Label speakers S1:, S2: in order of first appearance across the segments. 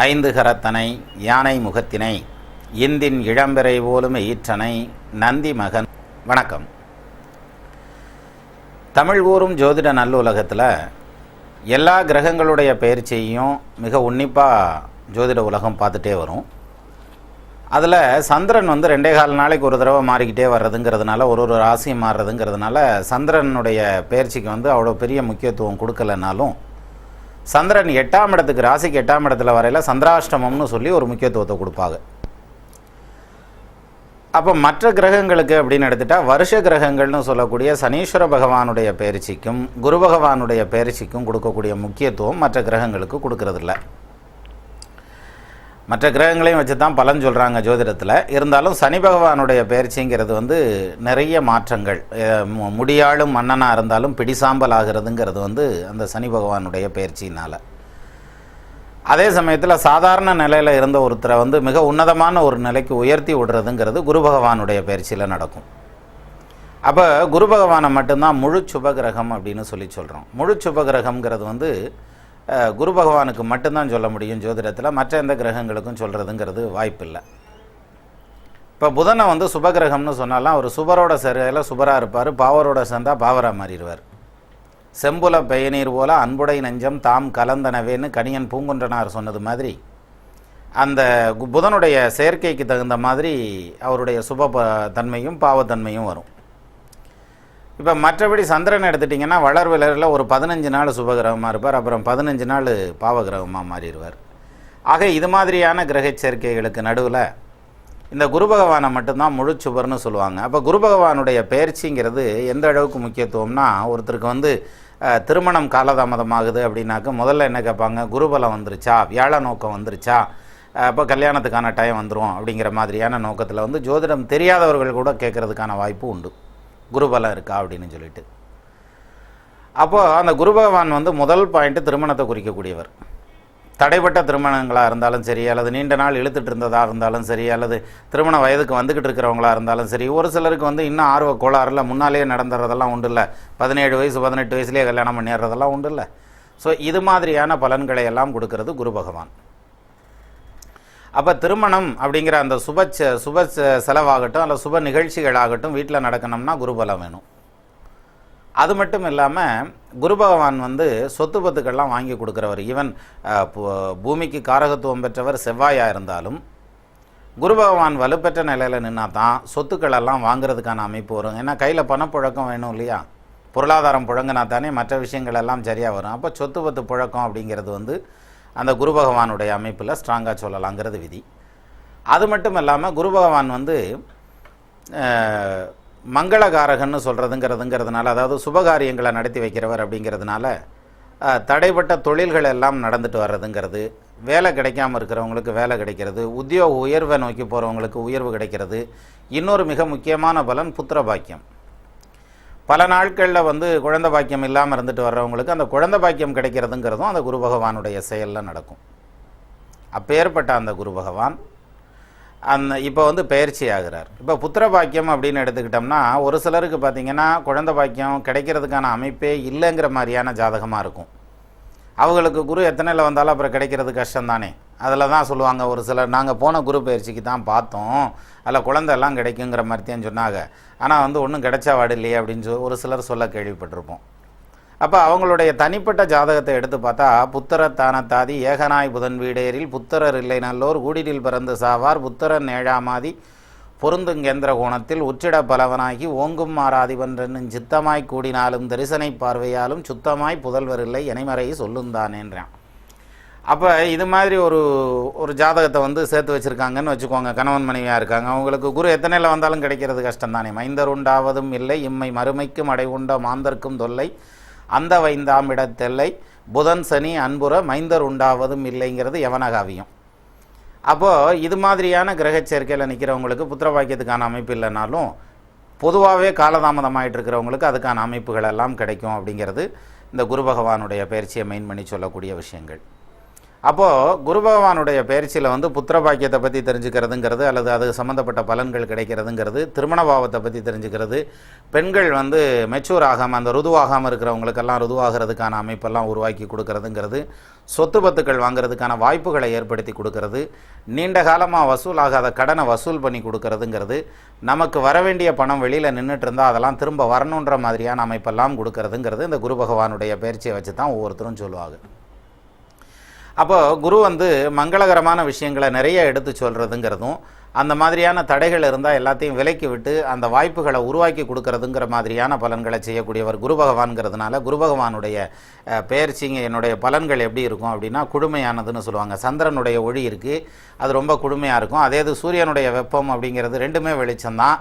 S1: ஐந்து கரத்தனை யானை முகத்தினை இந்தின் இளம்பிறை போலும் ஈற்றனை நந்தி மகன். வணக்கம். தமிழ் கூறும் ஜோதிட நல்லுலகத்தில் எல்லா கிரகங்களுடைய பயிற்சியையும் மிக உன்னிப்பாக ஜோதிட உலகம் பார்த்துட்டே வரும். அதில் சந்திரன் 2.25 நாளைக்கு ஒரு தடவை மாறிக்கிட்டே வர்றதுங்கிறதுனால, ஒரு ராசியும் மாறுறதுங்கிறதுனால சந்திரனுடைய பயிற்சிக்கு அவ்வளோ பெரிய முக்கியத்துவம் கொடுக்கலனாலும், சந்திரன் 8ஆம் இடத்துக்கு, ராசிக்கு 8ஆம் இடத்துல வரையில் சந்திராஷ்டமம்னு சொல்லி ஒரு முக்கியத்துவத்தை கொடுப்பாங்க. அப்போ மற்ற கிரகங்களுக்கு அப்படின்னு எடுத்துட்டால், வருஷ கிரகங்கள்னு சொல்லக்கூடிய சனீஸ்வர பகவானுடைய பயிற்சிக்கும் குரு பகவானுடைய பயிற்சிக்கும் கொடுக்கக்கூடிய முக்கியத்துவம் மற்ற கிரகங்களுக்கு கொடுக்கறதில்ல. மற்ற கிரகங்களையும் வச்சு தான் பலன் சொல்கிறாங்க ஜோதிடத்தில். இருந்தாலும் சனி பகவானுடைய பயிற்சிங்கிறது நிறைய மாற்றங்கள், முடியாளும் மன்னனாக இருந்தாலும் பிடிசாம்பல் ஆகிறதுங்கிறது அந்த சனி பகவானுடைய பயிற்சினால். அதே சமயத்தில் சாதாரண நிலையில் இருந்த ஒருத்தரை மிக உன்னதமான ஒரு நிலைக்கு உயர்த்தி விடுறதுங்கிறது குரு பகவானுடைய பயிற்சியில் நடக்கும். அப்போ குரு பகவானை மட்டும்தான் முழு சுபகிரகம் அப்படின்னு சொல்லி சொல்கிறோம். முழு சுபகிரகம்ங்கிறது குரு பகவானுக்கு மட்டும்தான் சொல்ல முடியும் ஜோதிடத்தில். மற்ற எந்த கிரகங்களுக்கும் சொல்கிறதுங்கிறது வாய்ப்பில்லை. இப்போ புதனை சுபகிரகம்னு சொன்னாலாம் அவர் சுபரோட சேரையில் சுபராக இருப்பார், பாவரோட சேர்ந்தால் பாவராக மாறிடுவார். செம்புல பெயநீர் போல அன்புடை நெஞ்சம் தாம் கலந்தனவேன்னு கணியன் பூங்குன்றனார் சொன்னது மாதிரி, அந்த புதனுடைய செயற்கைக்கு தகுந்த மாதிரி அவருடைய சுப தன்மையும் பாவத்தன்மையும் வரும். இப்போ மற்றபடி சந்திரன் எடுத்துட்டிங்கன்னா வளர்விலரில் ஒரு 15 நாள் சுபகிரகமாக இருப்பார், அப்புறம் 15 நாள் பாவகிரகமாக மாறிடுவார். ஆக இது மாதிரியான கிரக சேர்க்கைகளுக்கு நடுவில் இந்த குரு பகவானை மட்டும்தான் முழு சுபர்னு சொல்லுவாங்க. அப்போ குரு பகவானுடைய பயிற்சிங்கிறது எந்த அளவுக்கு முக்கியத்துவம்னா, ஒருத்தருக்கு திருமணம் காலதாமதமாகுது அப்படின்னாக்க முதல்ல என்ன கேட்பாங்க, குருபலம் வந்துருச்சா, வியாழ நோக்கம் வந்துருச்சா, அப்போ கல்யாணத்துக்கான டைம் வந்துடும் அப்படிங்கிற மாதிரியான நோக்கத்தில் ஜோதிடம் தெரியாதவர்கள் கூட கேட்குறதுக்கான வாய்ப்பு உண்டு, குருபலம் இருக்கா அப்படின்னு சொல்லிட்டு. அப்போது அந்த குரு பகவான் முதல் பாயிண்ட்டு திருமணத்தை குறிக்கக்கூடியவர். தடைப்பட்ட திருமணங்களாக இருந்தாலும் சரி, அல்லது நீண்ட நாள் இழுத்துட்டு இருந்ததாக இருந்தாலும் சரி, அல்லது திருமண வயதுக்கு வந்துக்கிட்டு இருக்கிறவங்களா இருந்தாலும் சரி, ஒரு சிலருக்கு இன்னும் ஆர்வ கோளாறில் முன்னாலேயே நடந்துறதெல்லாம் உண்டு இல்லை, 17 வயசு 18 வயசுலேயே கல்யாணம் பண்ணிடுறதெல்லாம் உண்டு இல்லை. ஸோ இது மாதிரியான பலன்களை எல்லாம் கொடுக்கறது குரு பகவான். அப்போ திருமணம் அப்படிங்கிற அந்த சுப செலவாகட்டும் அல்ல சுப நிகழ்ச்சிகளாகட்டும் வீட்டில் நடக்கணும்னா குருபலம் வேணும். அது மட்டும் இல்லாமல் குரு பகவான் சொத்து பத்துக்கள்லாம் வாங்கி கொடுக்குறவர். ஈவன் பூமிக்கு காரகத்துவம் பெற்றவர் செவ்வாயாக இருந்தாலும் குரு பகவான் வலுப்பெற்ற நிலையில் நின்னா தான் சொத்துக்களெல்லாம் வாங்குறதுக்கான அமைப்பு வரும். ஏன்னா கையில் பணப்புழக்கம் வேணும் இல்லையா, பொருளாதாரம் புழங்கினா தானே மற்ற விஷயங்கள் எல்லாம் சரியாக வரும். அப்போ சொத்து பத்து புழக்கம் அப்படிங்கிறது அந்த குரு பகவானுடைய அமைப்பில் ஸ்ட்ராங்காக சொல்லலாங்கிறது விதி. அது மட்டும் இல்லாமல் குரு பகவான் மங்களகாரகன்னு சொல்கிறதுங்கிறதுனால, அதாவது சுபகாரியங்களை நடத்தி வைக்கிறவர் அப்படிங்கிறதுனால தடைப்பட்ட தொழில்கள் எல்லாம் நடந்துட்டு வர்றதுங்கிறது, வேலை கிடைக்காமல் இருக்கிறவங்களுக்கு வேலை கிடைக்கிறது, உத்தியோக உயர்வை நோக்கி போகிறவங்களுக்கு உயர்வு கிடைக்கிறது. இன்னொரு மிக முக்கியமான பலன் புத்திர பாக்கியம். பல நாட்களில் குழந்தை பாக்கியம் இல்லாமல் இருந்துட்டு வர்றவங்களுக்கு அந்த குழந்தை பாக்கியம் கிடைக்கிறதுங்கிறதும் அந்த குரு பகவானுடைய செயலில் நடக்கும். அப்பேற்பட்ட அந்த குரு பகவான் இப்போ பயிற்சி ஆகிறார். இப்போ புத்திர பாக்கியம் அப்படின்னு எடுத்துக்கிட்டோம்னா, ஒரு சிலருக்கு பார்த்திங்கன்னா குழந்தை பாக்கியம் கிடைக்கிறதுக்கான அமைப்பே இல்லைங்கிற மாதிரியான ஜாதகமாக இருக்கும். அவங்களுக்கு குரு எத்தனையில் வந்தாலும் அப்புறம் கிடைக்கிறது கஷ்டம்தானே. அதில் தான் சொல்லுவாங்க ஒரு சிலர், நாங்கள் போன குரு பயிற்சிக்கு தான் பார்த்தோம், அதில் குழந்தை எல்லாம் கிடைக்குங்கிற மாதிரி தான் சொன்னாங்க, ஆனால் ஒன்றும் கிடைச்சா வாடு இல்லையே அப்படின்னு ஒரு சிலர் சொல்ல கேள்விப்பட்டிருப்போம். அப்போ அவங்களுடைய தனிப்பட்ட ஜாதகத்தை எடுத்து பார்த்தா, புத்திர தானத்தாதி ஏகனாய் புதன் வீடேரில் புத்திரர் இல்லை நல்லோர் கூடிடில் பிறந்து சாவார் புத்திரன் 7ஆமாதி பொருந்துங்கேந்திர கோணத்தில் உச்சிட பலவனாகி ஓங்கும் மாறாதிவன்றன் சித்தமாய் கூடினாலும் தரிசனை பார்வையாலும் சுத்தமாய் புதல்வர் இல்லை எனைமறை சொல்லுந்தானேன்றான். அப்போ இது மாதிரி ஒரு ஜாதகத்தை சேர்த்து வச்சுருக்காங்கன்னு வச்சுக்கோங்க. கணவன் மனைவியாக இருக்காங்க, அவங்களுக்கு குரு எத்தனையில் வந்தாலும் கிடைக்கிறது கஷ்டம் தானே. மைந்தர் உண்டாவதும் இல்லை இம்மை மறுமைக்கும் அடை உண்ட மாந்தர்க்கும் தொல்லை அந்த 5ஆம் இடத்தெல்லை புதன் சனி அன்புற மைந்தர் உண்டாவதும் இல்லைங்கிறது யவனகாவியம். அப்போது இது மாதிரியான கிரக சேர்க்கையில் நிற்கிறவங்களுக்கு புத்திர பாக்கியத்துக்கான அமைப்பு இல்லைனாலும் பொதுவாகவே காலதாமதமாகிட்டு இருக்கிறவங்களுக்கு அதுக்கான அமைப்புகள் எல்லாம் கிடைக்கும் அப்படிங்கிறது இந்த குரு பகவானுடைய பயிற்சியை மெயின் பண்ணி சொல்லக்கூடிய விஷயங்கள். அப்போது குரு பகவானுடைய பயிற்சியில் வந்து புத்திர பாக்கியத்தை பற்றி தெரிஞ்சுக்கிறதுங்கிறது அல்லது அது சம்மந்தப்பட்ட பலன்கள் கிடைக்கிறதுங்கிறது, திருமண பாவத்தை பற்றி தெரிஞ்சுக்கிறது, பெண்கள் வந்து மெச்சூர் ஆகாமல் அந்த ருதுவாகாமல் இருக்கிறவங்களுக்கெல்லாம் ருதுவாகிறதுக்கான அமைப்பெல்லாம் உருவாக்கி கொடுக்கறதுங்கிறது, சொத்து பத்துக்கள் வாங்குறதுக்கான வாய்ப்புகளை ஏற்படுத்தி கொடுக்கறது, நீண்ட காலமாக வசூல் ஆகாத கடனை வசூல் பண்ணி கொடுக்கறதுங்கிறது, நமக்கு வர வேண்டிய பணம் வெளியில் நின்றுட்டு இருந்தால் அதெல்லாம் திரும்ப வரணுன்ற மாதிரியான அமைப்பெல்லாம் கொடுக்கறதுங்கிறது இந்த குரு பகவானுடைய பயிற்சியை வச்சு தான் ஒவ்வொருத்தரும் சொல்லுவாங்க. அப்போ குரு வந்து மங்களகரமான விஷயங்களை நிறைய எடுத்து சொல்கிறதுங்கிறதும், அந்த மாதிரியான தடைகள் இருந்தால் எல்லாத்தையும் விலக்கி விட்டு அந்த வாய்ப்புகளை உருவாக்கி கொடுக்கறதுங்கிற மாதிரியான பலன்களை செய்யக்கூடியவர் குரு பகவான்கிறதுனால குரு பகவானுடைய பெயர்ச்சிங்க என்னுடைய பலன்கள் எப்படி இருக்கும் அப்படின்னா குழுமையானதுன்னு சொல்லுவாங்க. சந்திரனுடைய ஒளி இருக்குது, அது ரொம்ப குழுமையாக இருக்கும். அதே இது சூரியனுடைய வெப்பம் அப்படிங்கிறது ரெண்டுமே வெளிச்சம்தான்.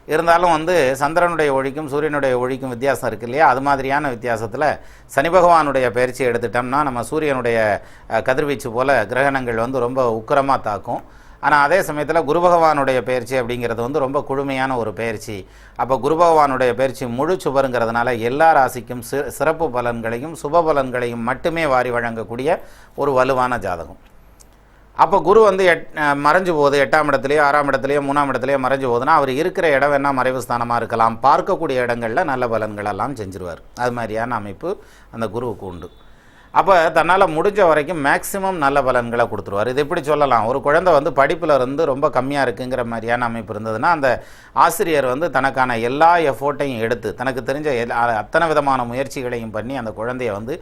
S1: இருந்தாலும் வந்து சந்திரனுடைய ஒளிக்கும் சூரியனுடைய ஒளிக்கும் வித்தியாசம் இருக்குது இல்லையா? அது மாதிரியான வித்தியாசத்தில் சனி பகவானுடைய பயிற்சி எடுத்துட்டோம்னா நம்ம சூரியனுடைய கதிர்வீச்சு போல் கிரகணங்கள் வந்து ரொம்ப உக்கிரமாக தாக்கும். ஆனால் அதே சமயத்தில் குரு பகவானுடைய பயிற்சி அப்படிங்கிறது வந்து ரொம்ப குழுமையான ஒரு பயிற்சி. அப்போ குரு பகவானுடைய பயிற்சி முழு சுபருங்கிறதுனால எல்லா ராசிக்கும் சிறப்பு பலன்களையும் சுப பலன்களையும் மட்டுமே வாரி வழங்கக்கூடிய ஒரு வலுவான ஜாதகம். அப்போ குரு வந்து மறைஞ்சு போகுது, 8ஆம் இடத்துலையோ 6ஆம் இடத்துலையோ 3ஆம் இடத்துலையோ மறைஞ்சு போகுதுன்னா அவர் இருக்கிற இடம் வேணால் மறைவு ஸ்தானமாக இருக்கலாம், பார்க்கக்கூடிய இடங்களில் நல்ல பலன்களெல்லாம் செஞ்சுருவார். அது மாதிரியான அமைப்பு அந்த குருவுக்கு உண்டு. அப்போ தன்னால் முடிஞ்ச வரைக்கும் மேக்ஸிமம் நல்ல பலன்களை கொடுத்துருவார். இது எப்படி சொல்லலாம், ஒரு குழந்தை வந்து படிப்பில் இருந்து ரொம்ப கம்மியாக இருக்குங்கிற மாதிரியான அமைப்பு இருந்ததுன்னா அந்த ஆசிரியர் வந்து தனக்கான எல்லா எஃபோர்ட்டையும் எடுத்து தனக்கு தெரிஞ்ச அத்தனை விதமான முயற்சிகளையும் பண்ணி அந்த குழந்தைய வந்து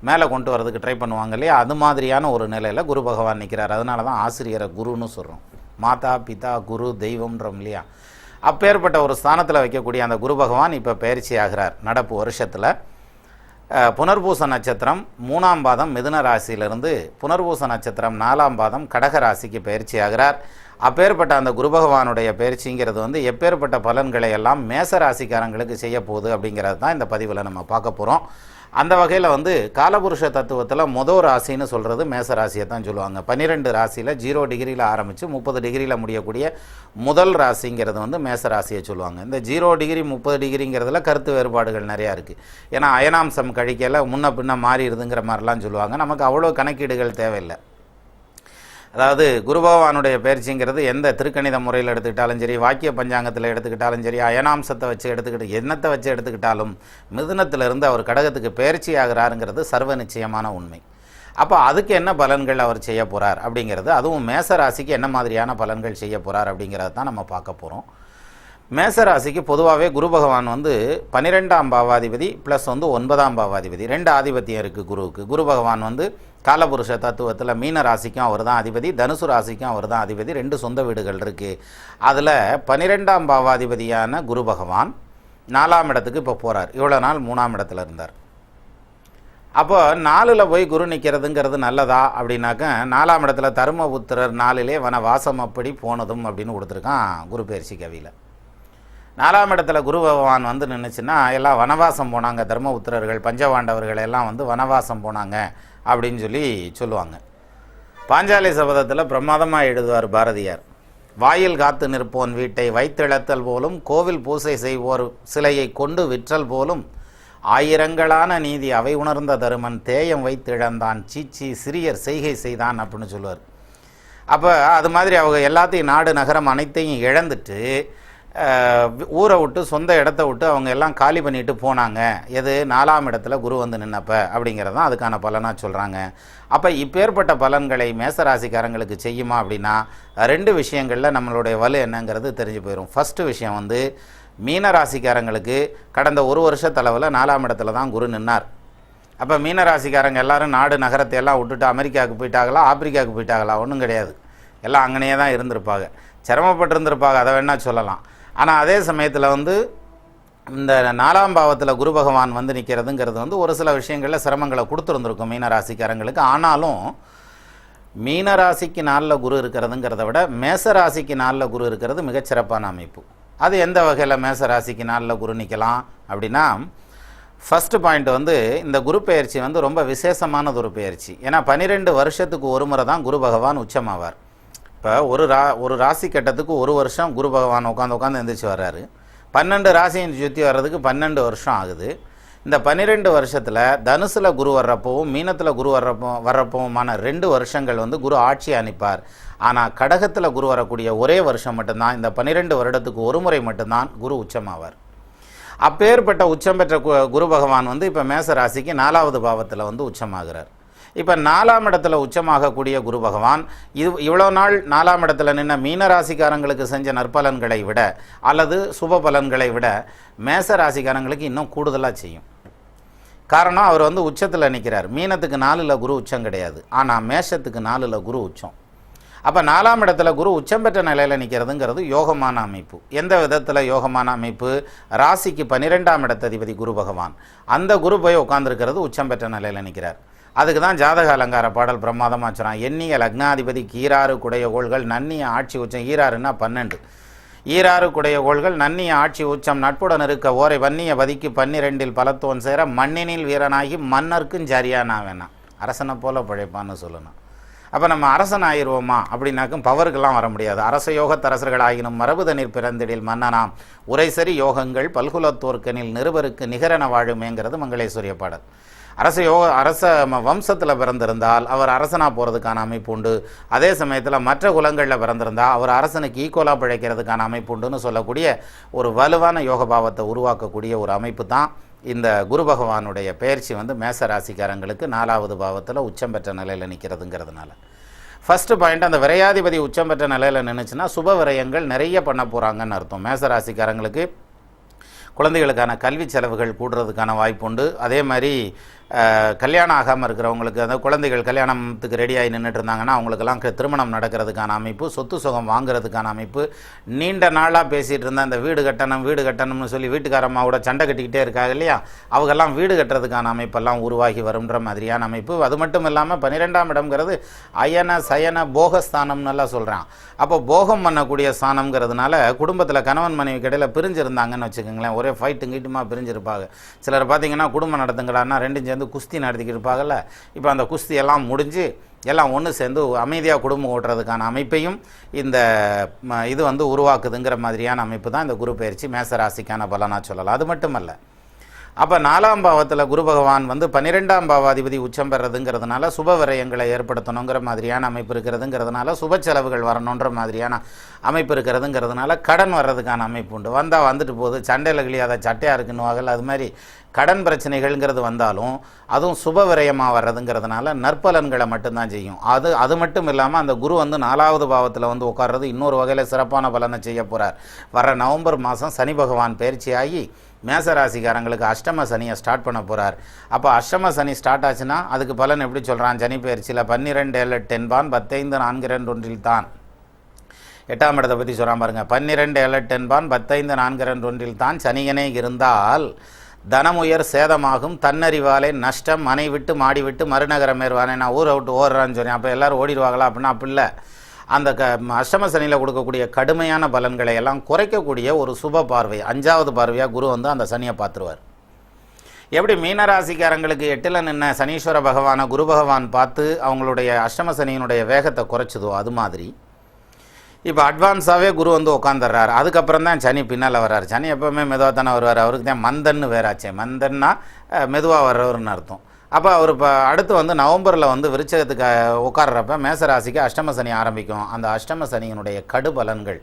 S1: மேலே கொண்டு வரதுக்கு ட்ரை பண்ணுவாங்க இல்லையா? அது மாதிரியான ஒரு நிலையில் குரு பகவான் நிற்கிறார். அதனால தான் ஆசிரியரை குருன்னு சொல்கிறோம். மாதா பிதா குரு தெய்வம்ன்றோம் இல்லையா? அப்பேற்பட்ட ஒரு ஸ்தானத்தில் வைக்கக்கூடிய அந்த குரு பகவான் இப்போ பயிற்சி ஆகிறார். நடப்பு வருஷத்தில் புனர்பூச நட்சத்திரம் 3ஆம் பாதம் மிதுன ராசியிலிருந்து புனர்பூச நட்சத்திரம் 4ஆம் பாதம் கடக ராசிக்கு பயிற்சி ஆகிறார். அப்பேற்பட்ட அந்த குரு பகவானுடைய பயிற்சிங்கிறது வந்து எப்பேற்பட்ட பலன்களை எல்லாம் மேச ராசிக்காரங்களுக்கு செய்ய போகுது அப்படிங்கிறது தான் இந்த பதிவில் நம்ம பார்க்க போகிறோம். அந்த வகையில் வந்து காலபுருஷ தத்துவத்தில் மொதல் ராசின்னு சொல்கிறது மேச ராசியை தான் சொல்லுவாங்க. 12 ராசியில் 0 டிகிரியில் ஆரம்பித்து 30 டிகிரியில் முடியக்கூடிய முதல் ராசிங்கிறது வந்து மேச ராசியை சொல்லுவாங்க. இந்த 0 டிகிரி 30 டிகிரிங்கிறதுல கருத்து வேறுபாடுகள் நிறையா இருக்குது. ஏன்னா அயனாம்சம் கழிக்கல முன்ன பின்ன மாறிடுதுங்கிற மாதிரிலாம் சொல்லுவாங்க. நமக்கு அவ்வளோ கணக்கீடுகள் தேவையில்லை. அதாவது குரு பகவானுடைய பயிற்சிங்கிறது எந்த திருக்கணித முறையில் எடுத்துக்கிட்டாலும் சரி, வாக்கிய பஞ்சாங்கத்தில் எடுத்துக்கிட்டாலும் சரி, அயனாம்சத்தை வச்சு எண்ணத்தை வச்சு எடுத்துக்கிட்டாலும் மிதுனத்திலிருந்து அவர் கடகத்துக்கு பயிற்சி ஆகிறாருங்கிறது சர்வ நிச்சயமான உண்மை. அப்போ அதுக்கு என்ன பலன்கள் அவர் செய்ய போகிறார் அப்படிங்கிறது, அதுவும் மேச ராசிக்கு என்ன மாதிரியான பலன்கள் செய்ய போகிறார் அப்படிங்கிறது தான் நம்ம பார்க்க போகிறோம். மேசராசிக்கு பொதுவாகவே குரு பகவான் வந்து 12ஆம் பாவாதிபதி ப்ளஸ் வந்து 9ஆம் பாவாதிபதி 2 ஆதிபத்தியம் இருக்குது குருவுக்கு. குரு பகவான் வந்து காலபுருஷ தத்துவத்தில் மீன ராசிக்கும் அவர் தான் அதிபதி, தனுசு ராசிக்கும் அவர் தான் அதிபதி. 2 சொந்த வீடுகள் இருக்குது. அதில் 12ஆம் பாவாதிபதியான குரு பகவான் 4ஆம் இடத்துக்கு இப்போ போகிறார். இவ்வளோ நாள் 3ஆம் இடத்துல இருந்தார். அப்போ 4ல் போய் குரு நிற்கிறதுங்கிறது நல்லதா அப்படின்னாக்க, 4ஆம் இடத்துல தருமபுத்திரர் 4லே வனவாசம் அப்படி போனதும் அப்படின்னு கொடுத்துருக்கான் குரு பயிற்சி கவியில். 4ஆம் இடத்துல குரு பகவான் வந்து நின்றுச்சுன்னா எல்லாம் வனவாசம் போனாங்க, தர்மபுத்திரர்கள் பஞ்சபாண்டவர்கள் எல்லாம் வந்து வனவாசம் போனாங்க அப்படின்னு சொல்லுவாங்க. பாஞ்சாலி சபதத்தில் பிரமாதமாக எழுதுவார் பாரதியார். வாயில் காத்து நிற்போன் வீட்டை வைத்திழத்தல் போலும், கோவில் பூசை செய்வோர் சிலையை கொண்டு விற்றல் போலும், ஆயிரங்களான நீதி அவை உணர்ந்த தருமன் தேயம் வைத்திழந்தான் சீச்சி சிறியர் செய்கை செய்தான் அப்படின்னு சொல்லுவார். அப்போ அது மாதிரி அவங்க எல்லாத்தையும் நாடு நகரம் அனைத்தையும் இழந்துட்டு ஊரை விட்டு சொந்த இடத்த விட்டு அவங்க எல்லாம் காலி பண்ணிட்டு போனாங்க. எது 4ஆம் இடத்துல குரு வந்து நின்னப்ப அப்படிங்கிறது தான் அதுக்கான பலனாக சொல்கிறாங்க. அப்போ இப்பேற்பட்ட பலன்களை மேசராசிக்காரங்களுக்கு செய்யுமா அப்படின்னா 2 விஷயங்களில் நம்மளுடைய வலு என்னங்கிறது தெரிஞ்சு போயிடும். ஃபஸ்ட்டு விஷயம் வந்து மீன ராசிக்காரங்களுக்கு கடந்த 1 வருஷத்தளவில் 4ஆம் இடத்துல தான் குரு நின்னார். அப்போ மீன ராசிக்காரங்க எல்லாரும் நாடு நகரத்தை எல்லாம் விட்டுட்டு அமெரிக்காவுக்கு போயிட்டாங்களா, ஆப்பிரிக்காவுக்கு போயிட்டாங்களா? ஒன்றும் கிடையாது. எல்லாம் அங்கனையே தான் இருந்திருப்பாங்க, சிரமப்பட்டிருந்திருப்பாங்க, அதை வேணால் சொல்லலாம். ஆனால் அதே சமயத்தில் வந்து இந்த 4ஆம் பாவத்தில் குரு பகவான் வந்து நிற்கிறதுங்கிறது வந்து ஒரு சில விஷயங்களில் சிரமங்களை கொடுத்துருந்துருக்கும் மீனராசிக்காரங்களுக்கு. ஆனாலும் மீனராசிக்கு 4ல் குரு இருக்கிறதுங்கிறத விட மேசராசிக்கு 4ல் குரு இருக்கிறது மிகச்சிறப்பான அமைப்பு. அது எந்த வகையில் மேசராசிக்கு 4ல் குரு நிற்கலாம் அப்படின்னா, ஃபஸ்ட்டு பாயிண்ட் வந்து இந்த குரு பெயர்ச்சி வந்து ரொம்ப விசேஷமானது ஒரு பெயர்ச்சி. ஏன்னா 12 வருஷத்துக்கு ஒரு முறை தான் குரு பகவான் உச்சமாவார். இப்போ ஒரு ராசி கட்டத்துக்கு 1 வருஷம் குரு பகவான் உட்காந்து எந்திரிச்சு வர்றாரு. 12 ராசியை சுற்றி வர்றதுக்கு 12 வருஷம் ஆகுது. இந்த 12 வருஷத்தில் தனுசில் குரு வர்றப்பவும் மீனத்தில் குரு வர்றப்பவுமான 2 வருஷங்கள் வந்து குரு ஆட்சி அனுப்பார். ஆனால் கடகத்தில் குரு வரக்கூடிய ஒரே வருஷம் மட்டும்தான், இந்த 12 வருடத்துக்கு ஒரு முறை மட்டும்தான் குரு உச்சமாவார். அப்பேற்பட்ட உச்சம் பெற்ற குரு பகவான் வந்து இப்போ மேச ராசிக்கு 4வது பாவத்தில் வந்து உச்சமாகிறார். இப்போ 4ஆம் இடத்துல உச்சமாகக்கூடிய குரு பகவான் இவ்வளோ நாள் 4ஆம் இடத்துல நின்ன மீன ராசிக்காரங்களுக்கு செஞ்ச நற்பலன்களை விட அல்லது சுப பலன்களை விட மேச ராசிக்காரங்களுக்கு இன்னும் கூடுதலாக செய்யும். காரணம், அவர் வந்து உச்சத்தில் நிற்கிறார். மீனத்துக்கு 4ல் குரு உச்சம் கிடையாது, ஆனால் மேஷத்துக்கு 4ல் குரு உச்சம். அப்போ 4ஆம் இடத்துல குரு உச்சம் பெற்ற நிலையில் நிற்கிறதுங்கிறது யோகமான அமைப்பு. எந்த விதத்தில் யோகமான அமைப்பு? ராசிக்கு 12ஆம் இடத்ததிபதி குரு பகவான், அந்த குரு போய் உட்காந்துருக்கிறது உச்சம் பெற்ற நிலையில் நிற்கிறார். அதுக்கு தான் ஜாதக அலங்கார பாடல் பிரமாதமாக சொல்கிறான். எண்ணிய லக்னாதிபதி ஈராறு குடைய கோள்கள் நன்னிய ஆட்சி உச்சம். ஈராறுன்னா 12. ஈராறு குடைய கோள்கள் நன்னிய ஆட்சி உச்சம் நட்புடன் இருக்க ஓரை வன்னிய பதிக்கு 12 பலத்தோன் சேர மண்ணினில் வீரனாகி மன்னர்க்கும் சரியானா வேணாம், அரசனை போல பழைப்பான்னு சொல்லணும். அப்போ நம்ம அரசன் ஆயிடுவோமா அப்படின்னாக்கும் பவருக்கெல்லாம் வர முடியாது. அரச யோகத்தரசர்கள் ஆகினும் மரபுதனில் பிறந்திடில் மன்னனாம் உரை சரி யோகங்கள் பல்குலத்தோர்க்கனில் நிருபருக்கு நிகரென வாழுமேங்கிறது மங்களேஸ்வரிய பாடல். அரச வம்சத்தில் பிறந்திருந்தால் அவர் அரசனாக போகிறதுக்கான அமைப்பு உண்டு. அதே சமயத்தில் மற்ற குலங்களில் பிறந்திருந்தால் அவர் அரசனுக்கு ஈக்குவலாக பிழைக்கிறதுக்கான அமைப்பு உண்டுன்னு சொல்லக்கூடிய ஒரு வலுவான யோக பாவத்தை உருவாக்கக்கூடிய ஒரு அமைப்பு தான் இந்த குரு பகவானுடைய பயிற்சி வந்து மேச ராசிக்காரங்களுக்கு 4வது பாவத்தில் உச்சம் பெற்ற நிலையில் நிற்கிறதுங்கிறதுனால. ஃபஸ்ட்டு பாயிண்ட், அந்த விரையாதிபதி உச்சம் பெற்ற நிலையில் நின்றுச்சுன்னா சுப விரயங்கள் நிறைய பண்ண போகிறாங்கன்னு அர்த்தம். மேச ராசிக்காரங்களுக்கு குழந்தைகளுக்கான கல்வி செலவுகள் கூடுறதுக்கான வாய்ப்பு உண்டு. அதே மாதிரி கல்யாணம் ஆகாமல் இருக்கிறவங்களுக்கு, அந்த குழந்தைகள் கல்யாணத்துக்கு ரெடியாகி நின்றுட்டு இருந்தாங்கன்னா அவங்களுக்கெல்லாம் திருமணம் நடக்கிறதுக்கான அமைப்பு, சொத்து சுகம் வாங்குறதுக்கான அமைப்பு. நீண்ட நாளாக பேசிகிட்டு இருந்தால் இந்த வீடு கட்டணும்னு சொல்லி வீட்டுக்காரம்மாவோட சண்டை கட்டிக்கிட்டே இருக்காங்க இல்லையா, அவங்கெல்லாம் வீடு கட்டுறதுக்கான அமைப்பெல்லாம் உருவாகி வரும்ன்ற மாதிரியான அமைப்பு. அது மட்டும் இல்லாமல் 12ஆம் இடம்ங்கிறது அயன சயன போகஸ்தானம்னு சொல்கிறான். அப்போ போகம் பண்ணக்கூடிய ஸ்தானம்ங்கிறதுனால குடும்பத்தில் கணவன் மனைவி இடையில் பிரிஞ்சிருந்தாங்கன்னு வச்சுக்கோங்களேன், ஒரே ஃபைட்டுங்கிட்டுமா பிரிஞ்சிருப்பாங்க. சிலர் பார்த்தீங்கன்னா குடும்பம் நடத்துங்கடான்னா 2 சேர்ந்து குஸ்தி நடத்திக்கிட்டு இருப்பாங்கல்ல, இப்போ அந்த குஸ்தி எல்லாம் முடிஞ்சு எல்லாம் ஒன்று சேர்ந்து அமைதியாக குடும்பம் ஓட்டுறதுக்கான அமைப்பையும் இந்த இது வந்து உருவாக்குதுங்கிற மாதிரியான அமைப்பு தான் இந்த குரு பயிற்சி மேசராசிக்கான பலனாக சொல்லலாம். அது மட்டுமல்ல, அப்போ 4ஆம் பாவத்தில் குரு பகவான் வந்து 12ஆம் பாவாதிபதி உச்சம் பெறதுங்கிறதுனால சுப விரயங்களை ஏற்படுத்தணுங்கிற மாதிரியான அமைப்பு இருக்கிறதுங்கிறதுனால சுப செலவுகள் வரணுன்ற மாதிரியான அமைப்பு இருக்கிறதுங்கிறதுனால கடன் வர்றதுக்கான அமைப்பு உண்டு. வந்தால் வந்துட்டு போகுது, சண்டையில் கிளியாத சட்டையாக இருக்குன்னு அது மாதிரி கடன் பிரச்சனைகள்ங்கிறது வந்தாலும் அதுவும் சுப விரயமாக வர்றதுங்கிறதுனால நற்பலன்களை மட்டும்தான் செய்யும். அது மட்டும் இல்லாமல் அந்த குரு வந்து 4வது பாவத்தில் வந்து உட்கார்றது இன்னொரு வகையில் சிறப்பான பலனை செய்ய போகிறார். வர நவம்பர் மாதம் சனி பகவான் பயிற்சியாகி மேசராசிக்காரங்களுக்கு அஷ்டம சனியை ஸ்டார்ட் பண்ண போகிறார். அப்போ அஷ்டம சனி ஸ்டார்ட் ஆச்சுன்னா அதுக்கு பலன் எப்படி சொல்கிறான்? சனி பயிற்சியில் 12 7 10 15 4 2 1 தான் 8ஆம் இடத்தை பற்றி சொல்கிறான் பாருங்க. 12 7 10 15 4 2 1 தான் சனியனே இருந்தால் தனமுயர் சேதமாகும் தன்னறிவாலே நஷ்டம் மனை விட்டு மாடி விட்டு மறுநகரம் ஏறுவானே. நான் ஊரை விட்டு ஓடுறான்னு சொன்னேன், அப்போ எல்லோரும் ஓடிடுவாங்களா அப்படின்னா அப்படி இல்லை. அந்த அஷ்டம சனியில் கொடுக்கக்கூடிய கடுமையான பலன்களை எல்லாம் குறைக்கக்கூடிய ஒரு சுப பார்வை, 5வது பார்வையாக குரு வந்து அந்த சனியை பார்த்துருவார். எப்படி மீனராசிக்காரங்களுக்கு 8ல் நின்ன சனீஸ்வர பகவானை குரு பகவான் பார்த்து அவங்களுடைய அஷ்டம சனியினுடைய வேகத்தை குறைச்சதோ அது மாதிரி இப்போ அட்வான்ஸாகவே குரு வந்து உட்காந்துடுறாரு. அதுக்கப்புறம் தான் சனி பின்னால் வர்றார். சனி எப்போவுமே மெதுவாக தானே வருவார், அவருக்கு தான் மந்தன்னு வேறாச்சே. மந்தன்னா மெதுவாக வர்றவர்னு அர்த்தம். அப்போ அவர் இப்போ அடுத்து வந்து நவம்பரில் வந்து விருச்சகத்துக்கு உட்கார்றப்ப மேசராசிக்கு அஷ்டம சனி ஆரம்பிக்கும். அந்த அஷ்டம சனியினுடைய கடு பலன்கள்,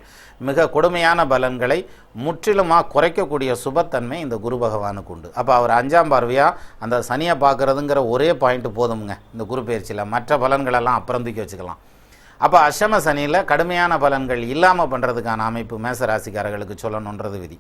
S1: மிக கொடுமையான பலன்களை முற்றிலுமாக குறைக்கக்கூடிய சுபத்தன்மை இந்த குரு பகவானுக்கு உண்டு. அப்போ அவர் 5ஆம் பார்வையாக அந்த சனியை பார்க்குறதுங்கிற ஒரே பாயிண்ட்டு போதுமுங்க இந்த குரு பயிற்சியில். மற்ற பலன்களெல்லாம் அப்புறம் தூக்கி வச்சுக்கலாம். அப்போ அஷ்டம சனியில் கடுமையான பலன்கள் இல்லாமல் பண்ணுறதுக்கான அமைப்பு மேசராசிக்காரர்களுக்கு சொல்லணுன்றது விதி.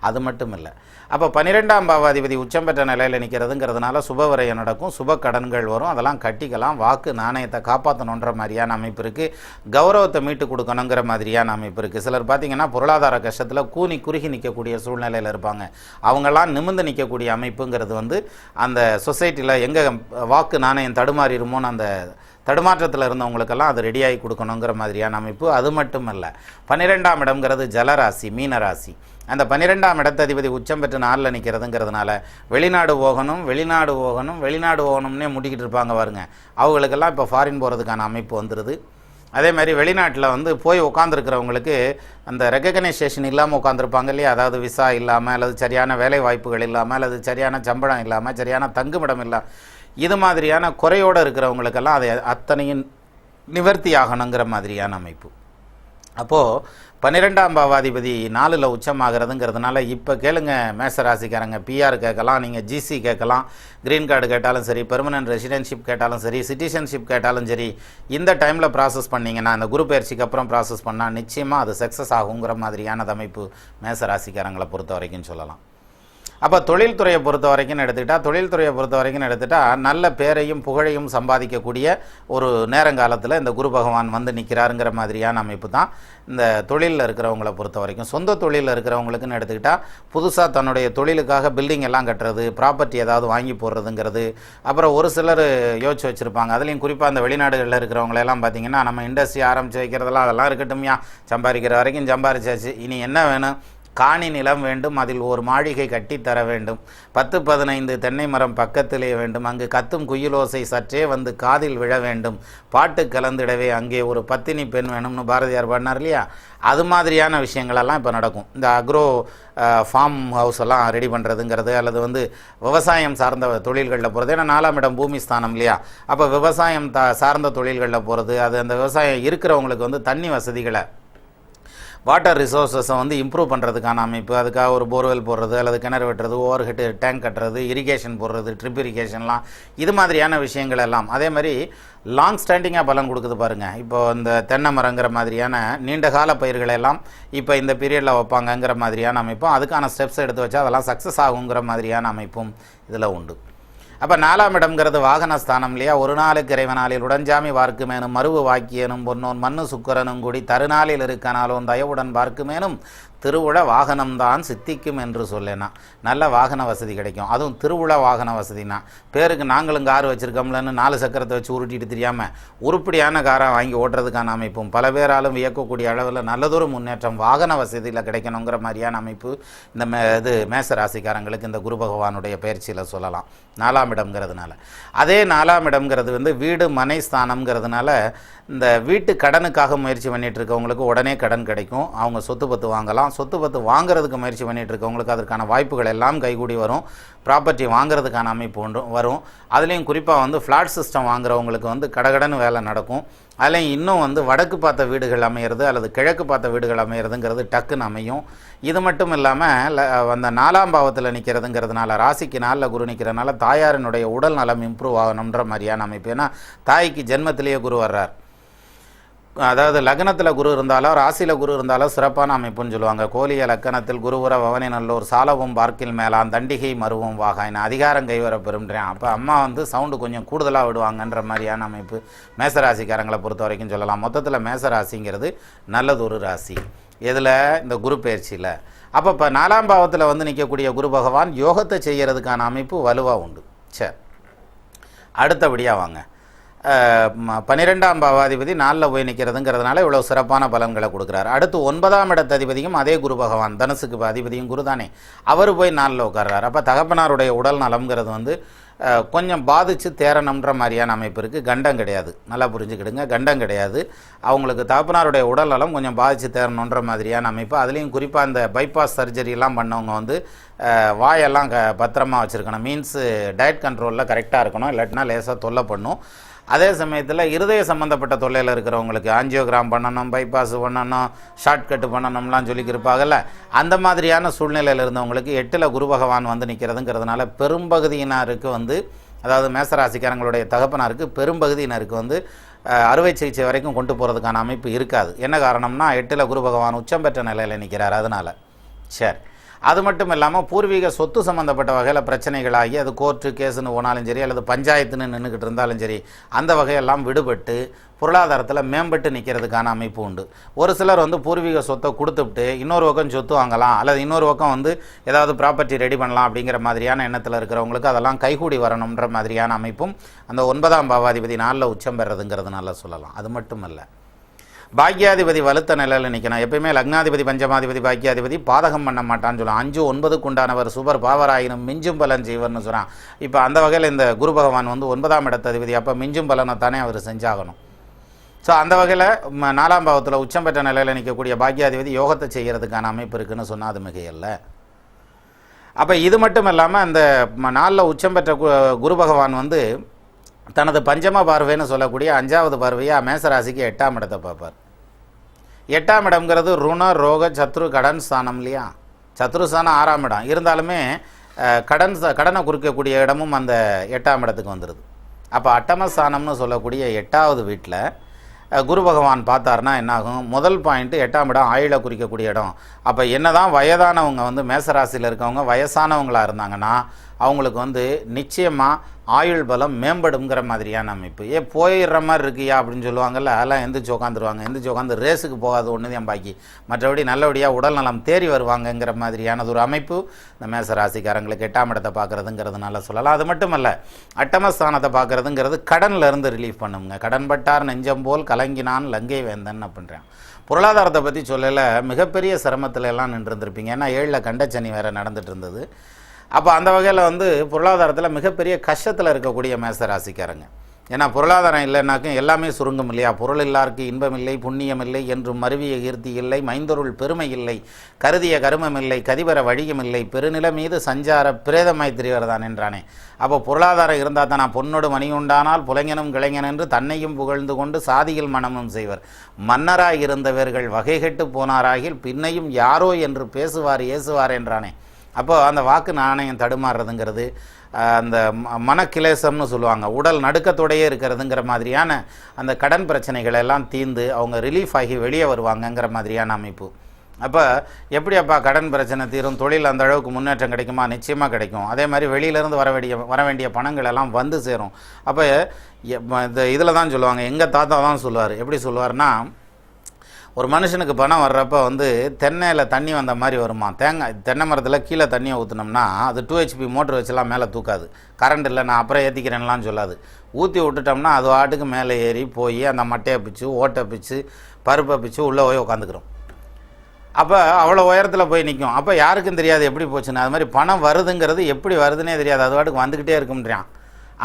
S1: அது மட்டும் இல்லை, அப்போ 12ஆம் பாவாதிபதி உச்சம் பெற்ற நிலையில் நிற்கிறதுங்கிறதுனால சுபவிரயம் நடக்கும், சுப கடன்கள் வரும், அதெல்லாம் கட்டிக்கலாம், வாக்கு நாணயத்தை காப்பாற்றணுன்ற மாதிரியான அமைப்பு இருக்குது, கௌரவத்தை மீட்டு கொடுக்கணுங்கிற மாதிரியான அமைப்பு இருக்குது. சிலர் பார்த்திங்கன்னா பொருளாதார கஷ்டத்தில் கூனி குறுகி நிற்கக்கூடிய சூழ்நிலையில் இருப்பாங்க. அவங்களாம் நிமிர்ந்து நிற்கக்கூடிய அமைப்புங்கிறது வந்து அந்த சொசைட்டியில் எங்கே வாக்கு நாணயம் தடுமாறிடுமோன்னு அந்த தடுமாற்றத்தில் இருந்தவங்களுக்கெல்லாம் அது ரெடியாகி கொடுக்கணுங்கிற மாதிரியான அமைப்பு. அது மட்டும் இல்லை, 12ஆம் இடம்ங்கிறது ஜலராசி, மீனராசி. அந்த 12ஆம் இடத்ததிபதி உச்சம் பெற்று 4ல் நிற்கிறதுங்கிறதுனால வெளிநாடு போகணும்னே முடிக்கிட்டு இருப்பாங்க பாருங்க. அவங்களுக்கெல்லாம் இப்போ ஃபாரின் போகிறதுக்கான அமைப்பு வந்துடுது. அதே மாதிரி வெளிநாட்டில் வந்து போய் உட்காந்துருக்கிறவங்களுக்கு அந்த ரெகக்னைசேஷன் இல்லாமல் உட்காந்துருப்பாங்க இல்லையா, அதாவது விசா இல்லாமல் அல்லது சரியான வேலை வாய்ப்புகள் இல்லாமல் அல்லது சரியான சம்பளம் இல்லாமல் சரியான தங்குமிடம் இல்லாமல் இது மாதிரியான குறையோடு இருக்கிறவங்களுக்கெல்லாம் அதை அத்தனையும் நிவர்த்தி ஆகணுங்கிற மாதிரியான அமைப்பு. அப்போது 12ஆம் பாவாதிபதி 4ல் உச்சமாகிறதுங்கிறதுனால இப்போ கேளுங்க மேசராசிக்காரங்க, பிஆர் கேட்கலாம், நீங்கள் ஜிசி கேட்கலாம், க்ரீன் கார்டு கேட்டாலும் சரி, பெர்மனன்ட் ரெசிடென்ஷிப் கேட்டாலும் சரி, சிட்டிசன்ஷிப் கேட்டாலும் சரி, இந்த டைமில் ப்ராசஸ் பண்ணிங்கன்னா, இந்த குரு பயிற்சிக்கு அப்புறம் ப்ராசஸ் பண்ணால் நிச்சயமாக அது சக்ஸஸ் ஆகுங்கிற மாதிரியான அமைப்பு மேசராசிக்காரங்களை பொறுத்த வரைக்கும் சொல்லலாம். அப்போ தொழில்துறையை பொறுத்த வரைக்கும் எடுத்துகிட்டால் நல்ல பேரையும் புகழையும் சம்பாதிக்கக்கூடிய ஒரு நேரங்காலத்தில் இந்த குரு பகவான் வந்து நிற்கிறாருங்கிற மாதிரியான அமைப்பு தான் இந்த தொழிலில் இருக்கிறவங்கள பொறுத்த வரைக்கும். சொந்த தொழிலில் இருக்கிறவங்களுக்குன்னு எடுத்துக்கிட்டால் புதுசாக தன்னுடைய தொழிலுக்காக பில்டிங் எல்லாம் கட்டுறது, ப்ராப்பர்ட்டி ஏதாவது வாங்கி போடுறதுங்கிறது, அப்புறம் ஒரு சிலர் யோசிச்சு வச்சுருப்பாங்க. அதுலேயும் குறிப்பாக அந்த வெளிநாடுகளில் இருக்கிறவங்களெல்லாம் பார்த்திங்கன்னா, நம்ம இண்டஸ்ட்ரி ஆரம்பித்து வைக்கிறதெல்லாம் அதெல்லாம் இருக்கட்டும்யா, சம்பாதிக்கிற வரைக்கும் சம்பாதிச்சாச்சு, இனி என்ன வேணும், காணி நிலம் வேண்டும், அதில் ஒரு மாளிகை கட்டித்தர வேண்டும், 10-15 தென்னை மரம் பக்கத்திலே வேண்டும், அங்கு கத்தும் குயிலோசை சற்றே வந்து காதில் விழ வேண்டும், பாட்டு கலந்திடவே அங்கே ஒரு பத்தினி பெண் வேணும்னு பாரதியார் பாடினார் இல்லையா, அது மாதிரியான விஷயங்களெல்லாம் இப்போ நடக்கும். இந்த அக்ரோ ஃபார்ம் ஹவுஸ் எல்லாம் ரெடி பண்ணுறதுங்கிறது, அல்லது வந்து விவசாயம் சார்ந்த தொழில்களில் போகிறது, ஏன்னா 4ஆம் இடம் பூமி ஸ்தானம் இல்லையா, அப்போ விவசாயம் சார்ந்த தொழில்களில் போகிறது, அது அந்த விவசாயம் இருக்கிறவங்களுக்கு வந்து தண்ணி வசதிகளை, வாட்டர் ரிசோர்ஸஸை வந்து இம்ப்ரூவ் பண்ணுறதுக்கான அமைப்பு, அதுக்காக ஒரு போர்வெல் போடுறது, அல்லது கிணறு வெட்டுறது, ஓவர் ஹெட் டேங்க் கட்டுறது, இரிகேஷன் போடுறது, ட்ரிப் இரிகேஷன்லாம், இது மாதிரியான விஷயங்கள் எல்லாம். அதே மாதிரி லாங் ஸ்டாண்டிங்காக பலன் கொடுக்குது பாருங்கள். இப்போ இந்த தென்னை மரங்கிற மாதிரியான நீண்ட கால பயிர்களெல்லாம் இப்போ இந்த பீரியடில் வைப்பாங்கங்கிற மாதிரியான அமைப்பும், அதுக்கான ஸ்டெப்ஸ் எடுத்து வச்சா அதெல்லாம் சக்ஸஸ் ஆகுங்கிற மாதிரியான அமைப்பும் இதில் உண்டு. அப்போ 4ஆம் இடம்ங்கிறது வாகனஸ்தானம் இல்லையா, ஒரு நாளுக்கு இறைவனாலில் உடஞ்சாமி வார்க்குமேனும் மருவு வாக்கியனும் பொன்னோன் மண்ணு சுக்கரனும் கூடி தருநாளில் இருக்கனாலும் தயவுடன் பார்க்குமேனும் திருவுள வாகனம்தான் சித்திக்கும் என்று சொல்லேனா. நல்ல வாகன வசதி கிடைக்கும், அதுவும் திருவுள வாகன வசதினா. பேருக்கு நாங்களும் கார் வச்சுருக்கோம்லன்னு 4 சக்கரத்தை வச்சு உருட்டிட்டு தெரியாமல் உருப்படியான காரை வாங்கி ஓட்டுறதுக்கான அமைப்பும், பல பேராலும் வியக்கக்கூடிய அளவில் நல்லதொரு முன்னேற்றம் வாகன வசதியில் கிடைக்கணுங்கிற மாதிரியான அமைப்பு இந்த மேச ராசிக்காரங்களுக்கு இந்த குரு பகவானுடைய பயிற்சியில் சொல்லலாம். 4ஆம் இடம்ங்கிறதுனால. அதே 4ஆம் இடம்ங்கிறது வந்து வீடு மனை ஸ்தானம்ங்கிறதுனால இந்த வீட்டு கடனுக்காக முயற்சி பண்ணிகிட்டு இருக்கவங்களுக்கு உடனே கடன் கிடைக்கும், அவங்க சொத்து பத்து வாங்கலாம். சொத்து பத்து வாங்குறதுக்கு முயற்சி பண்ணிகிட்டு இருக்கவங்களுக்கு அதற்கான வாய்ப்புகள் எல்லாம் கைகூடி வரும். ப்ராப்பர்ட்டி வாங்குறதுக்கான அமைப்பு ஒன்று வரும். அதுலேயும் குறிப்பாக வந்து ஃப்ளாட் சிஸ்டம் வாங்குறவங்களுக்கு வந்து கடகடன்னு வேலை நடக்கும். அதுலேயும் இன்னும் வந்து வடக்கு பார்த்த வீடுகள் அமையிறது அல்லது கிழக்கு பார்த்த வீடுகள் அமையிறதுங்கிறது டக்குன்னு அமையும். இது மட்டும் இல்லாமல் அந்த 4ஆம் பாவத்தில் நிற்கிறதுங்கிறதுனால, ராசிக்கு 4ல் குரு நிற்கிறதுனால தாயாரினுடைய உடல் நலம் இம்ப்ரூவ் ஆகணுன்ற மாதிரியான அமைப்பு. ஏன்னா தாய்க்கு ஜென்மத்திலேயே குரு வர்றார். அதாவது லக்னத்தில் குரு இருந்தாலோ ராசியில் குரு இருந்தாலோ சிறப்பான அமைப்புன்னு சொல்லுவாங்க. கோலிய லக்கணத்தில் குருவுற பவனி நல்லூர் சாலவும் பார்க்கில் மேலான் தண்டிகை மருவும் வாகாயின் அதிகாரம் கைவர பெறும்ன்றேன். அப்போ அம்மா வந்து சவுண்டு கொஞ்சம் கூடுதலாக விடுவாங்கன்ற மாதிரியான அமைப்பு மேசராசிக்காரங்களை பொறுத்த வரைக்கும் சொல்லலாம். மொத்தத்தில் மேசராசிங்கிறது நல்லதொரு ராசி. இதில் இந்த குரு பயிற்சியில் அப்போ இப்போ 4ஆம் பாவத்தில் வந்து நிற்கக்கூடிய குரு பகவான் யோகத்தை செய்கிறதுக்கான அமைப்பு வலுவாக உண்டு. சரி, அடுத்தபடியாக வாங்க. 12ஆம் பாவாதிபதி 4ல் போய் நிற்கிறதுங்கிறதுனால இவ்வளோ சிறப்பான பலன்களை கொடுக்குறாரு. அடுத்து 9ஆம் இடத்ததிபதியும் அதே குரு பகவான், தனுசுக்கு அதிபதியும் குரு தானே, அவர் போய் 4ல் உட்கார்றாரு. அப்போ தகப்பனாருடைய உடல் நலம்ங்கிறது வந்து கொஞ்சம் பாதித்து தேரணுன்ற மாதிரியான அமைப்பு இருக்குது. கண்டம் கிடையாது, நல்லா புரிஞ்சுக்கிடுங்க, கண்டம் கிடையாது. அவங்களுக்கு தகப்பனாருடைய உடல் நலம் கொஞ்சம் பாதித்து தேரணுன்ற மாதிரியான அமைப்பு. அதுலேயும் குறிப்பாக இந்த பைபாஸ் சர்ஜரிலாம் பண்ணவங்க வந்து வாயெல்லாம் பத்திரமா வச்சுருக்கணும். மீன்ஸு டயட் கண்ட்ரோலில் கரெக்டாக இருக்கணும், இல்லாட்டினா லேசாக தொல்லை பண்ணும். அதே சமயத்தில் இருதய சம்மந்தப்பட்ட தொல்லையில் இருக்கிறவங்களுக்கு ஆஞ்சியோகிராம் பண்ணணும், பைபாஸ் பண்ணணும், ஷார்ட்கட்டு பண்ணணும்லாம் சொல்லிக்கிருப்பாங்கல்ல, அந்த மாதிரியான சூழ்நிலையில் இருந்தவங்களுக்கு 8ல் குரு பகவான் வந்து நிற்கிறதுங்கிறதுனால பெரும்பகுதியினருக்கு வந்து, அதாவது மேசராசிக்காரங்களுடைய தகப்பனாருக்கு பெரும்பகுதியினருக்கு வந்து அறுவை சிகிச்சை வரைக்கும் கொண்டு போகிறதுக்கான அமைப்பு இருக்காது. என்ன காரணம்னா 8ல் குரு பகவான் உச்சம் பெற்ற நிலையில் நிற்கிறார். அதனால் சரி. அது மட்டும் இல்லாமல் பூர்வீக சொத்து சம்மந்தப்பட்ட வகையில் பிரச்சனைகளாகி அது கோர்ட்டு கேஸுன்னு போனாலும் சரி, அல்லது பஞ்சாயத்துன்னு நின்றுக்கிட்டு இருந்தாலும் சரி, அந்த வகையெல்லாம் விடுபட்டு பொருளாதாரத்தில் மேம்பட்டு நிற்கிறதுக்கான அமைப்பு உண்டு. ஒரு சிலர் வந்து பூர்வீக சொத்தை கொடுத்துவிட்டு இன்னொரு பக்கம் சொத்து வாங்கலாம், அல்லது இன்னொரு பக்கம் வந்து ஏதாவது ப்ராப்பர்ட்டி ரெடி பண்ணலாம் அப்படிங்கிற மாதிரியான எண்ணத்தில் இருக்கிறவங்களுக்கு அதெல்லாம் கைகூடி வரணுன்ற மாதிரியான அமைப்பும் அந்த 9ஆம் பாவாதிபதி 4ல் உச்சம் பெறதுங்கிறதுனால சொல்லலாம். அது மட்டும் இல்லை, பாக்கியாதிபதி வலுத்த நிலையில் நிற்கணும். எப்பயுமே லக்னாதிபதி பஞ்சமாதிபதி பாக்கியாதிபதி பாதகம் பண்ண மாட்டான்னு சொல்லலாம். 5 9 உண்டானவர் சுபர் பாவராயினும் மிஞ்சும் பலன் செய்வர்னு சொல்கிறான். இப்போ அந்த வகையில் இந்த குரு பகவான் வந்து 9ஆம் இடத்ததிபதி, அப்போ மிஞ்சும் பலனை தானே அவர் செஞ்சாகணும். ஸோ அந்த வகையில் 4ஆம் பாவத்தில் உச்சம் பெற்ற நிலையில் நிற்கக்கூடிய பாக்கியாதிபதி யோகத்தை செய்கிறதுக்கான அமைப்பு இருக்குதுன்னு சொன்னால் அது மிகையல்ல. அப்போ இது மட்டும் இல்லாமல் அந்த 4ல் உச்சம் பெற்ற குரு பகவான் வந்து தனது பஞ்சம பார்வைன்னு சொல்லக்கூடிய 5வது பார்வையாக மேசராசிக்கு 8ஆம் இடத்தை பார்ப்பார். 8ஆம் இடம்ங்கிறது ருண ரோக சத்ரு கடன் ஸ்தானம் இல்லையா? சத்ரு ஸ்தானம் 6ஆம் இடம் இருந்தாலுமே கடனை குறிக்கக்கூடிய இடமும் அந்த 8ஆம் இடத்துக்கு வந்துடுது. அப்போ அட்டமஸ்தானம்னு சொல்லக்கூடிய 8வது வீட்டில் குரு பகவான் பார்த்தாருன்னா என்னாகும்? முதல் பாயிண்ட்டு 8ஆம் இடம் ஆயுளை குறிக்கக்கூடிய இடம். அப்போ என்ன தான் வயதானவங்க வந்து மேசராசியில் இருக்கவங்க வயசானவங்களாக இருந்தாங்கன்னா அவங்களுக்கு வந்து நிச்சயமாக ஆயுள் பலம் மேம்படுங்கிற மாதிரியான அமைப்பு. போயிடுற மாதிரி இருக்கியா அப்படின்னு சொல்லுவாங்கல்ல, அதெல்லாம் எந்திரிச்சு உட்காந்துருவாங்க. எந்திரிச்சு உட்காந்து ரேஸுக்கு போகாது ஒன்று தான் பாக்கி, மற்றபடி நல்லபடியாக உடல் நலம் தேறி வருவாங்கங்கிற மாதிரியானது ஒரு அமைப்பு இந்த மேசராசிக்காரங்களுக்கு 8ஆம் இடத்தை பார்க்குறதுங்கிறதுனால சொல்லலாம். அது மட்டும் இல்லை, அட்டமஸ்தானத்தை பார்க்குறதுங்கிறது கடனில் இருந்து ரிலீஃப் பண்ணுங்க. கடன் பட்டார் நெஞ்சம் போல் கலங்கினான் லங்கை வேந்தன் அப்படின்றேன். பொருளாதாரத்தை பற்றி சொல்லலை, மிகப்பெரிய சிரமத்தில் எல்லாம் நின்றுருந்துருப்பீங்க. ஏன்னா 7ல் கண்டச்சனி வேறு நடந்துட்டு இருந்தது. அப்போ அந்த வகையில் வந்து பொருளாதாரத்தில் மிகப்பெரிய கஷ்டத்தில் இருக்கக்கூடிய மேசராசிக்காரங்க. ஏன்னா பொருளாதாரம் இல்லைன்னாக்கும் எல்லாமே சுருங்கும் இல்லையா? பொருள் இல்லாருக்கு இன்பம் இல்லை, புண்ணியம் இல்லை, என்று மருவிய கீர்த்தி இல்லை, மைந்தொருள் பெருமை இல்லை, கருதிய கருமம் இல்லை, கதிபர வழியும் இல்லை, பெருநில மீது சஞ்சார பிரேதமாய் திரிவர்தான் என்றானே. அப்போ பொருளாதாரம் இருந்தால் தான் நான் பொன்னோடு மணி உண்டானால் புலைஞனும் கிளைஞன் என்று தன்னையும் புகழ்ந்து கொண்டு சாதியில் மனமும் செய்வர். மன்னராய் இருந்தவர்கள் வகைகெட்டு போனாராகில் பின்னையும் யாரோ என்று பேசுவார் ஏசுவார் என்றானே. அப்போ அந்த வாக்கு நாணயம் தடுமாறுறதுங்கிறது, அந்த மனக்கிலேசம்னு சொல்லுவாங்க, உடல் நடுக்கத்தோடையே இருக்கிறதுங்கிற மாதிரியான அந்த கடன் பிரச்சனைகள் எல்லாம் தீர்ந்து அவங்க ரிலீஃப் ஆகி வெளியே வருவாங்கங்கிற மாதிரியான அமைப்பு. அப்போ எப்படி அப்பா கடன் பிரச்சனை தீரும், தொழில் அந்த அளவுக்கு முன்னேற்றம் கிடைக்குமா? நிச்சயமாக கிடைக்கும். அதே மாதிரி வெளியிலேருந்து வர வேண்டிய பணங்கள் எல்லாம் வந்து சேரும். அப்போ இந்த இதில் தான் சொல்லுவாங்க, எங்கள் தாத்தா தான் சொல்லுவார். எப்படி சொல்லுவார்னா, ஒரு மனுஷனுக்கு பணம் வர்றப்போ வந்து தென்னையில் தண்ணி வந்த மாதிரி வருமா. தென்னை மரத்தில் கீழே தண்ணியை ஊற்றினோம்னா அது 2 HP மோட்ரு வச்சுலாம் மேலே தூக்காது. கரண்ட் இல்லை நான் அப்புறம் ஏற்றிக்கிறேன்லாம் சொல்லாது. ஊற்றி விட்டுட்டோம்னா அது வாட்டுக்கு மேலே ஏறி போய் அந்த மட்டையை பிச்சு ஓட்டை பிச்சு பருப்பை பிச்சு உள்ளே போய் உட்காந்துக்கிறோம். அப்போ அவ்வளோ உயரத்தில் போய் நிற்கும். அப்போ யாருக்கும் தெரியாது எப்படி போச்சுன்னு. அது மாதிரி பணம் வருதுங்கிறது எப்படி வருதுன்னே தெரியாது, அது வாட்டுக்கு வந்துக்கிட்டே இருக்கும்ன்றான்.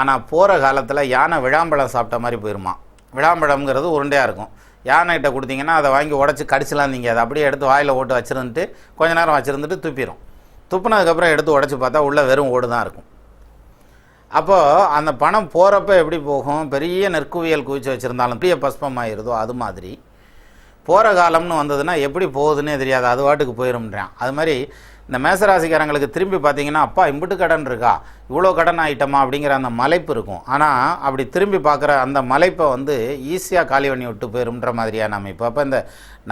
S1: ஆனால் போகிற காலத்தில் யானை விழாம்பழம் சாப்பிட்ட மாதிரி போயிருமா. விழாம்பழம்ங்கிறது உருண்டையாக இருக்கும். யானைகிட்ட கொடுத்தீங்கன்னா அதை வாங்கி உடச்சி கடிச்சிலாம். நீங்கள் அதை அப்படியே எடுத்து வாயில் ஓட்டு வச்சுருந்துட்டு கொஞ்ச நேரம் வச்சுருந்துட்டு துப்பிடும். துப்புனதுக்கப்புறம் எடுத்து உடச்சி பார்த்தா உள்ளே வெறும் ஓடு தான் இருக்கும். அப்போது அந்த பணம் போகிறப்ப எப்படி போகும்? பெரிய நெற்குவியல் குவிச்சு வச்சுருந்தாலும் பெரிய பஸ்பமாகிருதோ அது மாதிரி போகிற காலம்னு வந்ததுன்னா எப்படி போகுதுன்னே தெரியாது, அது வாட்டுக்கு போயிடும்ன்றான். அது மாதிரி இந்த மேசராசிக்காரங்களுக்கு திரும்பி பார்த்தீங்கன்னா, அப்பா இம்புட்டு கடன் இருக்கா, இவ்வளோ கடன் ஆகிட்டோமா அப்படிங்கிற அந்த மலைப்பு இருக்கும். ஆனால் அப்படி திரும்பி பார்க்குற அந்த மலைப்பை வந்து ஈஸியாக காலி பண்ணி விட்டு போயிரும்ன்ற மாதிரியான அமைப்பு. அப்போ இந்த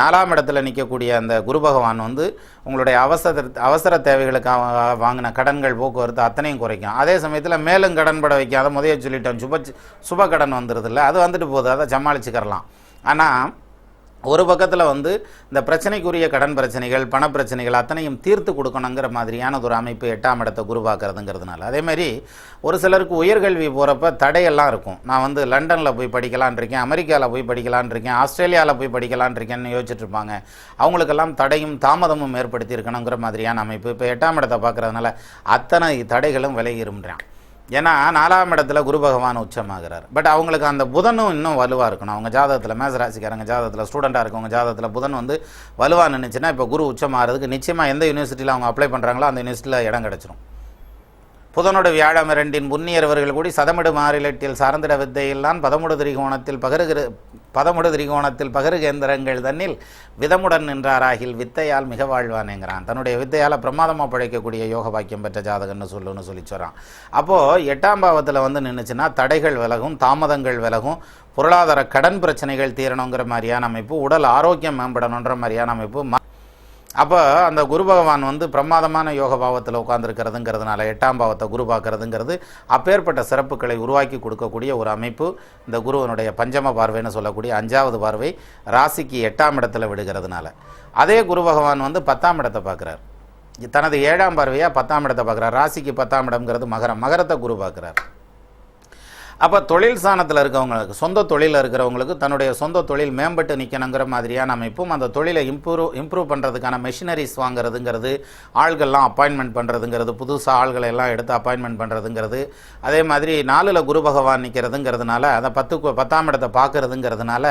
S1: 4ஆம் இடத்துல நிற்கக்கூடிய அந்த குரு பகவான் வந்து உங்களுடைய அவசர தேவைகளுக்காக வாங்கின கடன்கள் போக்குவரத்து அத்தனையும் குறைக்கும். அதே சமயத்தில் மேலும் கடன் பட வைக்காத முதலே சொல்லிட்டோம், சுப கடன் வந்துடுதில்ல, அது வந்துட்டு போகுது, அதை சமாளிச்சுக்கிறலாம். ஆனால் ஒரு பக்கத்தில் வந்து இந்த பிரச்சனைக்குரிய கடன் பிரச்சனைகள் பணப்பிரச்சனைகள் அத்தனையும் தீர்த்து கொடுக்கணுங்கிற மாதிரியான ஒரு அமைப்பு 8ஆம் இடத்தை குருவாக்குறதுங்கிறதுனால. அதேமாதிரி ஒரு சிலருக்கு உயர்கல்வி போகிறப்ப தடையெல்லாம் இருக்கும். நான் வந்து லண்டனில் போய் படிக்கலான் இருக்கேன், அமெரிக்காவில் போய் படிக்கலான் இருக்கேன், ஆஸ்திரேலியாவில் போய் படிக்கலான் இருக்கேன்னு யோசிச்சுட்டு இருப்பாங்க. அவங்களுக்கெல்லாம் தடையும் தாமதமும் ஏற்படுத்தி இருக்கணுங்கிற மாதிரியான அமைப்பு. இப்போ 8ஆம் இடத்தை பார்க்குறதுனால அத்தனை தடைகளும் விலகிரும்ன்றான். ஏன்னா 4ஆம் இடத்துல குரு பகவான் உச்சமாகிறார். பட் அவங்களுக்கு அந்த புதனும் இன்னும் வலுவாக இருக்கணும். அவங்க ஜாதகத்தில் மேசராசிக்காரங்க ஜாதகத்தில் ஸ்டூடெண்ட்டாக இருக்கவங்க ஜாதகத்தில் புதன் வந்து வலுவாக நின்றுச்சுன்னா இப்போ குரு உச்சமாகிறதுக்கு நிச்சயமாக எந்த யூனிவர்சிட்டியில் அவங்க அப்ளை பண்ணுறாங்களோ அந்த யூனிவர்சிட்டியில் இடம் கிடச்சிரும். புதனோட வியாழமிரண்டின் புண்ணியர்வர்கள் கூடி சதமிடு மாறிலட்டில் சார்ந்திட வித்தையில்லான் பதமுடு திரிகோணத்தில் பகருகேந்திரங்கள் தன்னில் விதமுடன் நின்றாராகில் வித்தையால் மிக வாழ்வானேங்கிறான். தன்னுடைய வித்தையால் பிரமாதமாக படைக்கக்கூடிய யோக பாக்கியம் பெற்ற ஜாதகன்னு சொல்லி சொல்கிறான். அப்போது 8ஆம் பாவத்தில் வந்து நின்றுச்சுன்னா தடைகள் விலகும், தாமதங்கள் விலகும், பொருளாதார கடன் பிரச்சனைகள் தீரணுங்கிற மாதிரியான அமைப்பு, உடல் ஆரோக்கியம் மேம்படணுன்ற மாதிரியான அமைப்பு. அப்போ அந்த குரு பகவான் வந்து பிரமாதமான யோக பாவத்தில் உட்கார்ந்துருக்கிறதுங்கிறதுனால 8ஆம் பாவத்தை குரு பார்க்கறதுங்கிறது அப்பேற்பட்ட சிறப்புகளை உருவாக்கி கொடுக்கக்கூடிய ஒரு அமைப்பு. இந்த குருவனுடைய பஞ்சம பார்வைன்னு சொல்லக்கூடிய 5வது பார்வை ராசிக்கு 8ஆம் இடத்துல விடுகிறதுனால. அதே குரு பகவான் வந்து 10ஆம் இடத்தை பார்க்குறார். தனது 7ஆம் பார்வையாக 10ஆம் இடத்தை பார்க்குறார். ராசிக்கு 10ஆம் இடம்ங்கிறது மகரத்தை குரு பார்க்குறார். அப்போ தொழில் ஸ்தானத்தில் இருக்கவங்களுக்கு, சொந்த தொழிலில் இருக்கிறவங்களுக்கு தன்னுடைய சொந்த தொழில் மேம்பட்டு நிற்கணுங்கிற மாதிரியான அமைப்பும், அந்த தொழிலை இம்ப்ரூவ் பண்ணுறதுக்கான மெஷினரிஸ் வாங்குறதுங்கிறது, ஆள்கள்லாம் அப்பாயின்மெண்ட் பண்ணுறதுங்கிறது, புதுசாக ஆள்களை எல்லாம் எடுத்து அப்பாயின்மெண்ட் பண்ணுறதுங்கிறது, அதே மாதிரி 4ல் குரு பகவான் நிற்கிறதுங்கிறதுனால, அதை 10ஆம் இடத்தை பார்க்கறதுங்கிறதுனால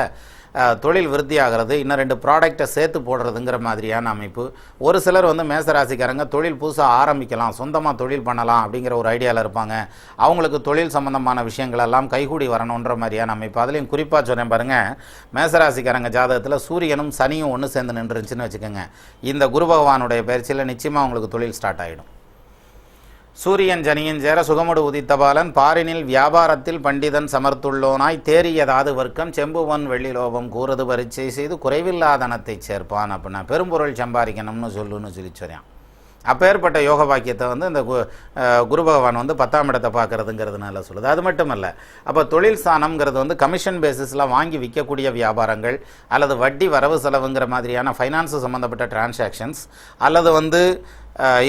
S1: தொழில் விருத்தி ஆகிறது. இன்னும் 2 ப்ராடக்டை சேர்த்து போடுறதுங்கிற மாதிரியான அமைப்பு. ஒரு சிலர் வந்து மேசராசிக்காரங்க தொழில் புதுசாக ஆரம்பிக்கலாம், சொந்தமாக தொழில் பண்ணலாம் அப்படிங்கிற ஒரு ஐடியாவில் இருப்பாங்க. அவங்களுக்கு தொழில் சம்பந்தமான விஷயங்கள் எல்லாம் கைகூடி வரணுன்ற மாதிரியான அமைப்பு. அதுலேயும் குறிப்பாக சொன்னேன் பாருங்கள், மேசராசிக்காரங்க ஜாதகத்தில் சூரியனும் சனியும் ஒன்று சேர்ந்து நின்றுச்சுன்னு வச்சுக்கோங்க, இந்த குரு பகவானுடைய பயிற்சியில் நிச்சயமாக உங்களுக்கு தொழில் ஸ்டார்ட் ஆகிடும். சூரியன் ஜனியின் சேர சுகமுடு உதித்தபாலன் பாரினில் வியாபாரத்தில் பண்டிதன் சமர்த்துள்ளோனாய் தேறியதாது வர்க்கம் செம்புவன் வெள்ளிலோபம் கூறுது பரீட்சை செய்து குறைவில்லாதனத்தை சேர்ப்பான் அப்படின்னா பெரும்பொருள் சம்பாதிக்கணும்னு சொல்லுன்னு சொல்லிச்சோரியான். அப்பேற்பட்ட யோக பாக்கியத்தை வந்து இந்த குரு பகவான் வந்து 10ஆம் இடத்தை பார்க்கறதுங்கிறதுனால சொல்லுது. அது மட்டும் இல்லை, அப்போ தொழில் ஸ்தானம்ங்கிறது வந்து கமிஷன் பேசிஸில் வாங்கி விற்கக்கூடிய வியாபாரங்கள், அல்லது வட்டி வரவு செலவுங்கிற மாதிரியான ஃபைனான்ஸு சம்மந்தப்பட்ட டிரான்சாக்ஷன்ஸ், அல்லது வந்து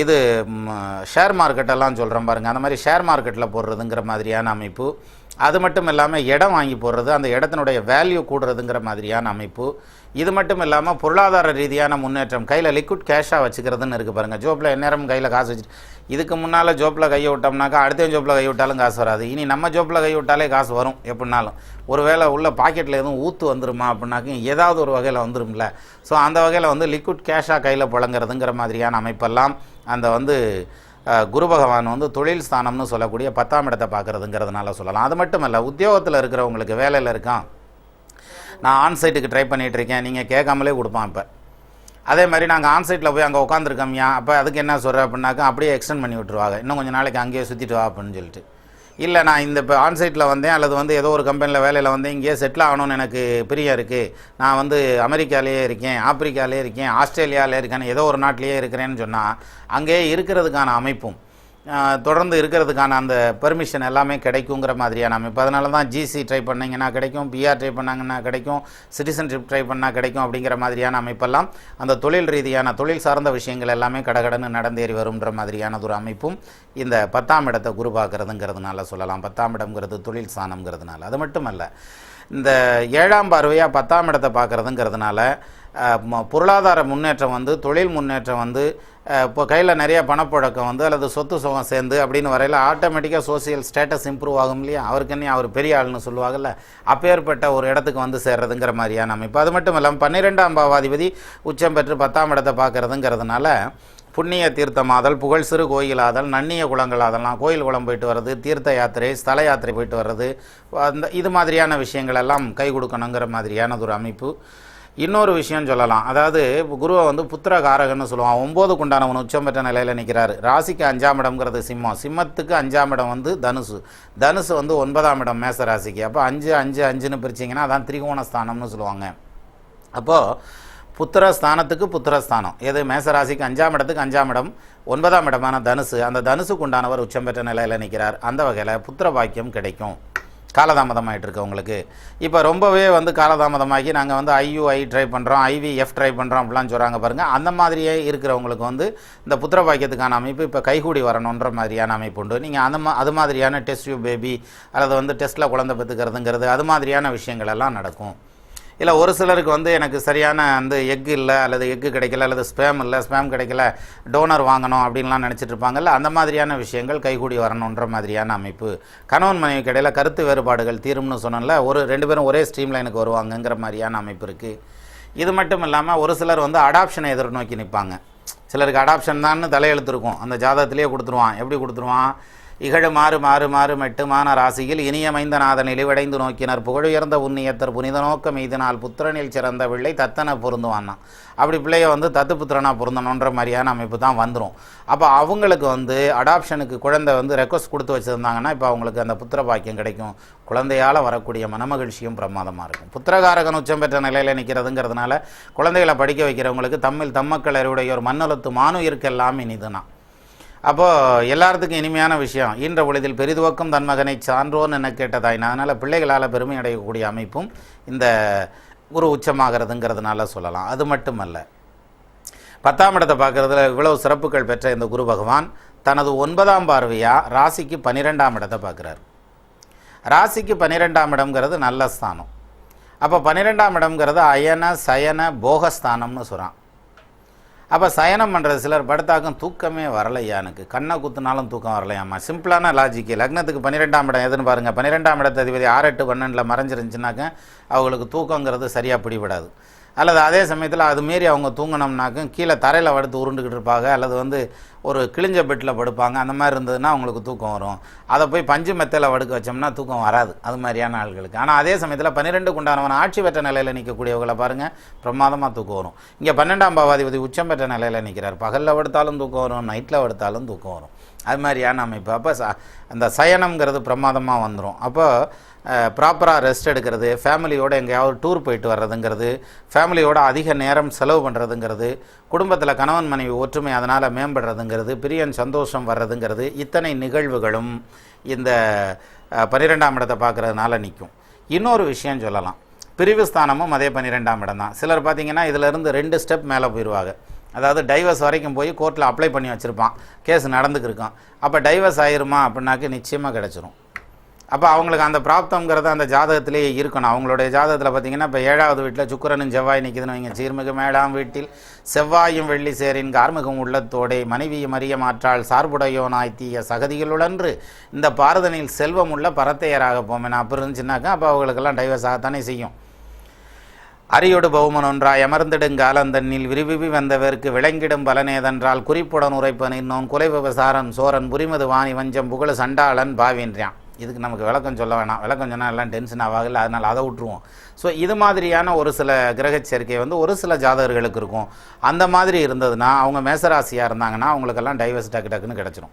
S1: இது ஷேர் மார்க்கெட்டெல்லாம் சொல்கிறோம் பாருங்கள், அந்த மாதிரி ஷேர் மார்க்கெட்டில் போடுறதுங்கிற மாதிரியான அமைப்பு. அது மட்டும் இல்லாமல் இடம் வாங்கி போடுறது, அந்த இடத்தினுடைய வேல்யூ கூடுறதுங்கிற மாதிரியான அமைப்பு. இது மட்டும் இல்லாமல் பொருளாதார ரீதியான முன்னேற்றம், கையில் லிக்விட் கேஷாக வச்சுக்கிறதுன்னு இருக்குது பாருங்கள். ஜோப்பில் எந்நேரம் கையில் காசு வச்சுட்டு, இதுக்கு முன்னால் ஜோப்பில் கையை விட்டோம்னாக்கா அடுத்த ஜோப்பில் கை விட்டாலும் காசு வராது. இனி நம்ம ஜோப்பில் கை விட்டாலே காசு வரும் எப்படின்னாலும். ஒரு வேளை உள்ள பாக்கெட்டில் எதுவும் ஊற்று வந்துருமா அப்படின்னாக்கா ஏதாவது ஒரு வகையில் வந்துரும்ல. ஸோ அந்த வகையில் வந்து லிக்விட் கேஷாக கையில் புழங்குறதுங்கிற மாதிரியான அமைப்பெல்லாம் அந்த வந்து குரு பகவான் வந்து தொழில் ஸ்தானம்னு சொல்லக்கூடிய 10ஆம் இடத்தை பார்க்குறதுங்கிறதுனால சொல்லலாம். அது மட்டும் இல்லை, உத்தியோகத்தில் இருக்கிறவங்களுக்கு, வேலையில் இருக்கான், நான் ஆன்சைட்டுக்கு ட்ரை பண்ணிகிட்ருக்கேன், நீங்கள் கேட்காமலே கொடுப்பான். இப்போ அதே மாதிரி நாங்கள் ஆன்சைட்டில் போய் அங்கே உட்காந்துருக்கோம்யா, அப்போ அதுக்கு என்ன சொல்கிற அப்படின்னாக்கா அப்படியே எக்ஸ்டெண்ட் பண்ணி விட்ருவாங்க, இன்னும் கொஞ்சம் நாளைக்கு அங்கேயே சுற்றிட்டு வா அப்படின்னு சொல்லிட்டு. இல்லை நான் இந்த இப்போ ஆன்சைட்டில் வந்தேன், அல்லது வந்து ஏதோ ஒரு கம்பெனியில் வேலையில் வந்து இங்கேயே செட்டில் ஆகணும்னு எனக்கு பிரியம் இருக்குது, நான் வந்து அமெரிக்காலேயே இருக்கேன், ஆப்பிரிக்காலே இருக்கேன், ஆஸ்திரேலியாவிலே இருக்கேன்னு ஏதோ ஒரு நாட்டிலேயே இருக்கிறேன்னு சொன்னால் அங்கேயே இருக்கிறதுக்கான அமைப்பும் தொடர்ந்து இருக்கிறதுக்கான அந்த பெர்மிஷன் எல்லாமே கிடைக்குங்கிற மாதிரியான அமைப்பு. அதனால தான் ஜிசி ட்ரை பண்ணிங்கன்னா கிடைக்கும், பிஆர் ட்ரை பண்ணாங்கன்னா கிடைக்கும், சிட்டிசன்ஷிப் ட்ரை பண்ணால் கிடைக்கும் அப்படிங்கிற மாதிரியான அமைப்பெல்லாம் அந்த தொழில் ரீதியான தொழில் சார்ந்த விஷயங்கள் எல்லாமே கடகடன்னு நடந்தேறி வரும்ன்ற மாதிரியான ஒரு அமைப்பும் இந்த 10ஆம் இடத்தை குரு பார்க்குறதுங்கிறதுனால சொல்லலாம். 10ஆம் இடம்ங்கிறது தொழில் ஸ்தானம்ங்கிறதுனால. அது மட்டும் அல்ல, இந்த 7ஆம் பார்வையாக 10ஆம் இடத்தை பார்க்குறதுங்கிறதுனால பொருளாதார முன்னேற்றம் வந்து, தொழில் முன்னேற்றம் வந்து, இப்போ கையில் நிறைய பணப்புழக்கம் வந்து, அல்லது சொத்து சுகம் சேர்ந்து அப்படின்னு வரையில் ஆட்டோமேட்டிக்காக சோசியல் ஸ்டேட்டஸ் இம்ப்ரூவ் ஆகும் இல்லையா. அவருக்கு என்ன அவர் பெரிய ஆள்னு சொல்லுவாங்கல்ல, அப்பேற்பட்ட ஒரு இடத்துக்கு வந்து சேர்றதுங்கிற மாதிரியான அமைப்பு. அது மட்டும் இல்லாமல் 12ஆம் பாவாதிபதி உச்சம் பெற்று 10ஆம் இடத்தை பார்க்குறதுங்கிறதுனால புண்ணிய தீர்த்தமாதல், புகழ் சிறு கோயிலாதல், நன்னிய குளங்களாதல்லாம், கோயில் குளம் போயிட்டு வர்றது, தீர்த்த யாத்திரை, ஸ்தல யாத்திரை போயிட்டு வர்றது, அந்த இது மாதிரியான விஷயங்கள் எல்லாம் கை கொடுக்கணுங்கிற மாதிரியான ஒரு அமைப்பு. இன்னொரு விஷயம் சொல்லலாம், அதாவது குருவை வந்து புத்திரகாரகன்னு சொல்லுவான். 9க்கு உண்டானவன் உச்சம் பெற்ற நிலையில் நிற்கிறாரு. ராசிக்கு 5ஆம் இடம்ங்கிறது சிம்மம், சிம்மத்துக்கு 5ஆம் இடம் வந்து தனுசு, தனுசு வந்து 9ஆம் இடம் மேச ராசிக்கு. அப்போ 5 5 5ன்னு பிரிச்சிங்கன்னா அதான் திரிகோணஸ்தானம்னு சொல்லுவாங்க. அப்போது புத்திரஸ்தானத்துக்கு புத்திரஸ்தானம் எது, மேசராசிக்கு 5ஆம் இடத்துக்கு 5ஆம் இடம், 9ஆம் இடமான தனுசு, அந்த தனுசுக்கு உண்டானவர் உச்சம் பெற்ற நிலையில் நிற்கிறார். அந்த வகையில் புத்திர பாக்கியம் கிடைக்கும். காலதாமதமாகிட்டு இருக்கு உங்களுக்கு. இப்போ ரொம்பவே வந்து காலதாமதமாகி நாங்கள் வந்து ஐயுஐ ட்ரை பண்ணுறோம், ஐவிஎஃப் ட்ரை பண்ணுறோம் அப்படிலாம் சொல்கிறாங்க பாருங்கள். அந்த மாதிரியே இருக்கிறவங்களுக்கு வந்து இந்த புத்திர பாக்கியத்துக்கான அமைப்பு இப்போ கைகூடி வரணுன்ற மாதிரியான அமைப்பு உண்டு. நீங்கள் அது மாதிரியான டெஸ்ட் டியூப் பேபி, அல்லது வந்து டெஸ்ட்டில் குழந்தை பெற்றுக்கிறதுங்கிறது, அது மாதிரியான விஷயங்கள் எல்லாம் நடக்கும். இல்லை ஒரு சிலருக்கு வந்து எனக்கு சரியான அந்த எக்கு இல்லை, அல்லது எக்கு கிடைக்கல, அல்லது ஸ்பேம் இல்லை, ஸ்பேம் கிடைக்கல, டோனர் வாங்கணும் அப்படின்லாம் நினச்சிட்டு இருப்பாங்கல்ல, அந்த மாதிரியான விஷயங்கள் கைகூடி வரணுன்ற மாதிரியான அமைப்பு. கணவன் மனைவிக்கு இடையில் கருத்து வேறுபாடுகள் தீரும்னு சொன்னல, ஒரு 2 பேரும் ஒரே ஸ்ட்ரீம் லைனுக்கு வருவாங்கங்கிற மாதிரியான அமைப்பு இருக்குது. இது மட்டும் இல்லாமல் ஒரு சிலர் வந்து அடாப்ஷனை எதிர்நோக்கி நிற்பாங்க. சிலருக்கு அடாப்ஷன் தான் தலையெழுத்து இருக்கும், அந்த ஜாதகத்திலேயே கொடுத்துருவான். எப்படி கொடுத்துருவான், இகழு மாறு மாறு மாறு மெட்டுமான ராசியில் இனியமைந்த நாதன் இழிவடைந்து நோக்கினர் புகழுயர்ந்த உன்னியத்தர் புனித நோக்கம் எய்தினால் புத்திரனில் சிறந்த பிள்ளை தத்தனை பொருந்துவான்னா. அப்படி பிள்ளைய வந்து தத்து புத்திரனாக பொருந்தணுன்ற மாதிரியான அமைப்பு தான் வந்துடும். அப்போ அவங்களுக்கு வந்து அடாப்ஷனுக்கு குழந்தை வந்து ரெக்வஸ்ட் கொடுத்து வச்சுருந்தாங்கன்னா இப்போ அவங்களுக்கு அந்த புத்திர பாக்கியம் கிடைக்கும். குழந்தையால் வரக்கூடிய மனமகிழ்ச்சியும் பிரமாதமாக இருக்கும். புத்திரகாரகன் உச்சம் பெற்ற நிலையில் நிற்கிறதுங்கிறதுனால குழந்தைகளை படிக்க வைக்கிறவங்களுக்கு தம்மில் தம்மக்கள் அறிவுடையோர் மண்ணலத்து மானுயிருக்கெல்லாம் இனிதுனா. அப்போது எல்லாத்துக்கும் இனிமையான விஷயம், ஈன்ற பொழுதில் பெரிதுவக்கும் தன் மகனை சான்றோன்னு என்ன கேட்டதாயினா. அதனால் பிள்ளைகளால் பெருமை அடையக்கூடிய அமைப்பும் இந்த குரு உச்சமாகிறதுங்கிறதுனால சொல்லலாம். அது மட்டுமல்ல, 10ஆம் இடத்தை பார்க்குறதுல இவ்வளவு சிறப்புகள் பெற்ற இந்த குரு பகவான் தனது 9ஆம் பார்வையாக ராசிக்கு 12ஆம் இடத்தை பார்க்குறார். ராசிக்கு 12ஆம் இடம்ங்கிறது நல்ல ஸ்தானம். அப்போ 12ஆம் இடம்ங்கிறது அயன சயன போகஸ்தானம்னு சொல்கிறான். அப்போ சயனம் பண்ணுறது சிலர் படுத்தாக்கும் தூக்கமே வரலையா, எனக்கு கண்ணை குத்துனாலும் தூக்கம் வரலையாம்மா. சிம்பிளான லாஜிக்கு. லக்னத்துக்கு 12ஆம் இடம் எதுன்னு பாருங்கள். 12ஆம் இடத்து அதிபதி 6, 8, 12 மறைஞ்சிருந்துச்சுனாக்க அவங்களுக்கு தூக்கங்கிறது சரியாக பிடிபடாது. அல்லது அதே சமயத்தில் அது மீறி அவங்க தூங்கினோம்னாக்கும் கீழே தரையில் படுத்து உருண்டுக்கிட்டு இருப்பாங்க, அல்லது வந்து ஒரு கிழிஞ்ச பெட்டில் படுப்பாங்க. அந்த மாதிரி இருந்ததுன்னா அவங்களுக்கு தூக்கம் வரும். அதை போய் பஞ்சு மெத்தையில் படுக்க வச்சோம்னா தூக்கம் வராது அது மாதிரியான ஆள்களுக்கு. ஆனால் அதே சமயத்தில் 12க்கு உண்டானவன் ஆட்சி பெற்ற நிலையில் நிற்கக்கூடியவங்களை பாருங்கள், பிரமாதமாக தூக்கம் வரும். இங்கே 12ஆம் பாவாதிபதி உச்சம் பெற்ற நிலையில் நிற்கிறார். பகலில் படுத்தாலும் தூக்கம் வரும், நைட்டில் படுத்தாலும் தூக்கம் வரும். அது மாதிரியான அமைப்பு. அப்போ அந்த சயனம்ங்கிறது பிரமாதமாக வந்துடும். அப்போ ப்ராப்பராக ரெஸ்ட் எடுக்கிறது, ஃபேமிலியோடு எங்கேயாவது டூர் போயிட்டு வர்றதுங்கிறது, ஃபேமிலியோட அதிக நேரம் செலவு பண்ணுறதுங்கிறது, குடும்பத்தில் கணவன் மனைவி ஒற்றுமை அதனால் மேம்படுறதுங்கிறது, பிரியன் சந்தோஷம் வர்றதுங்கிறது, இத்தனை நிகழ்வுகளும் இந்த 12ஆம் இடத்தை பார்க்குறதுனால நிற்கும். இன்னொரு விஷயம் சொல்லலாம், பிரிவு ஸ்தானமும் அதே 12ஆம் இடம் தான். சிலர் பார்த்திங்கன்னா இதிலேருந்து 2 ஸ்டெப் மேலே போயிடுவாங்க. அதாவது டைவர்ஸ் வரைக்கும் போய் கோர்ட்டில் அப்ளை பண்ணி வச்சுருப்பான், கேஸ் நடந்துக்கிருக்கான். அப்போ டைவர்ஸ் ஆயிருமா அப்படின்னாக்க நிச்சயமாக கிடச்சிரும். அப்போ அவங்களுக்கு அந்த பிராப்தங்கிறது அந்த ஜாதகத்திலேயே இருக்கணும். அவங்களுடைய ஜாதகத்தில் பார்த்திங்கன்னா இப்போ 7வது வீட்டில் சுக்கிரனும் செவ்வாய் நிற்கிதுன்னு வைங்க. சீர்மிகு 7ஆம் வீட்டில் செவ்வாயும் வெள்ளி சேரின் கார்மிகம் உள்ளத்தோடே மனைவியும் அறிய மாற்றால் சார்புடையோனாய் தீய சகதிகளுடன்று இந்த பாரதனில் செல்வம் உள்ள பரத்தையராக போமேனா அப்போ இருந்துச்சுன்னாக்கா அப்போ அவங்களுக்கெல்லாம் டைவர்ஸ் ஆகத்தானே செய்யும். அரியோடு பௌமன் ஒன்றாய் அமர்ந்திடுங்காலந்தண்ணில் விரிவிவி வந்தவர்க்கு விளங்கிடும் பலனேதென்றால் குறிப்புடன் உரைப்பன் இன்னொன் குலை விவசாரன் சோரன் புரிமது வாணி வஞ்சம் புகழ சண்டாளன் பாவின்றான். இதுக்கு நமக்கு விளக்கம் சொல்ல வேணாம், விளக்கம் சொன்னால் எல்லாம் டென்ஷன் ஆகாதில்ல, அதனால் அதை விட்டுருவோம். ஸோ இது மாதிரியான ஒரு சில கிரக சேர்க்கை வந்து ஒரு சில ஜாதகர்களுக்கு இருக்கும். அந்த மாதிரி இருந்ததுன்னா அவங்க மேசராசியாக இருந்தாங்கன்னா அவங்களுக்கெல்லாம் டைவர்ஸ் டக்கு டக்குன்னு கிடச்சிரும்.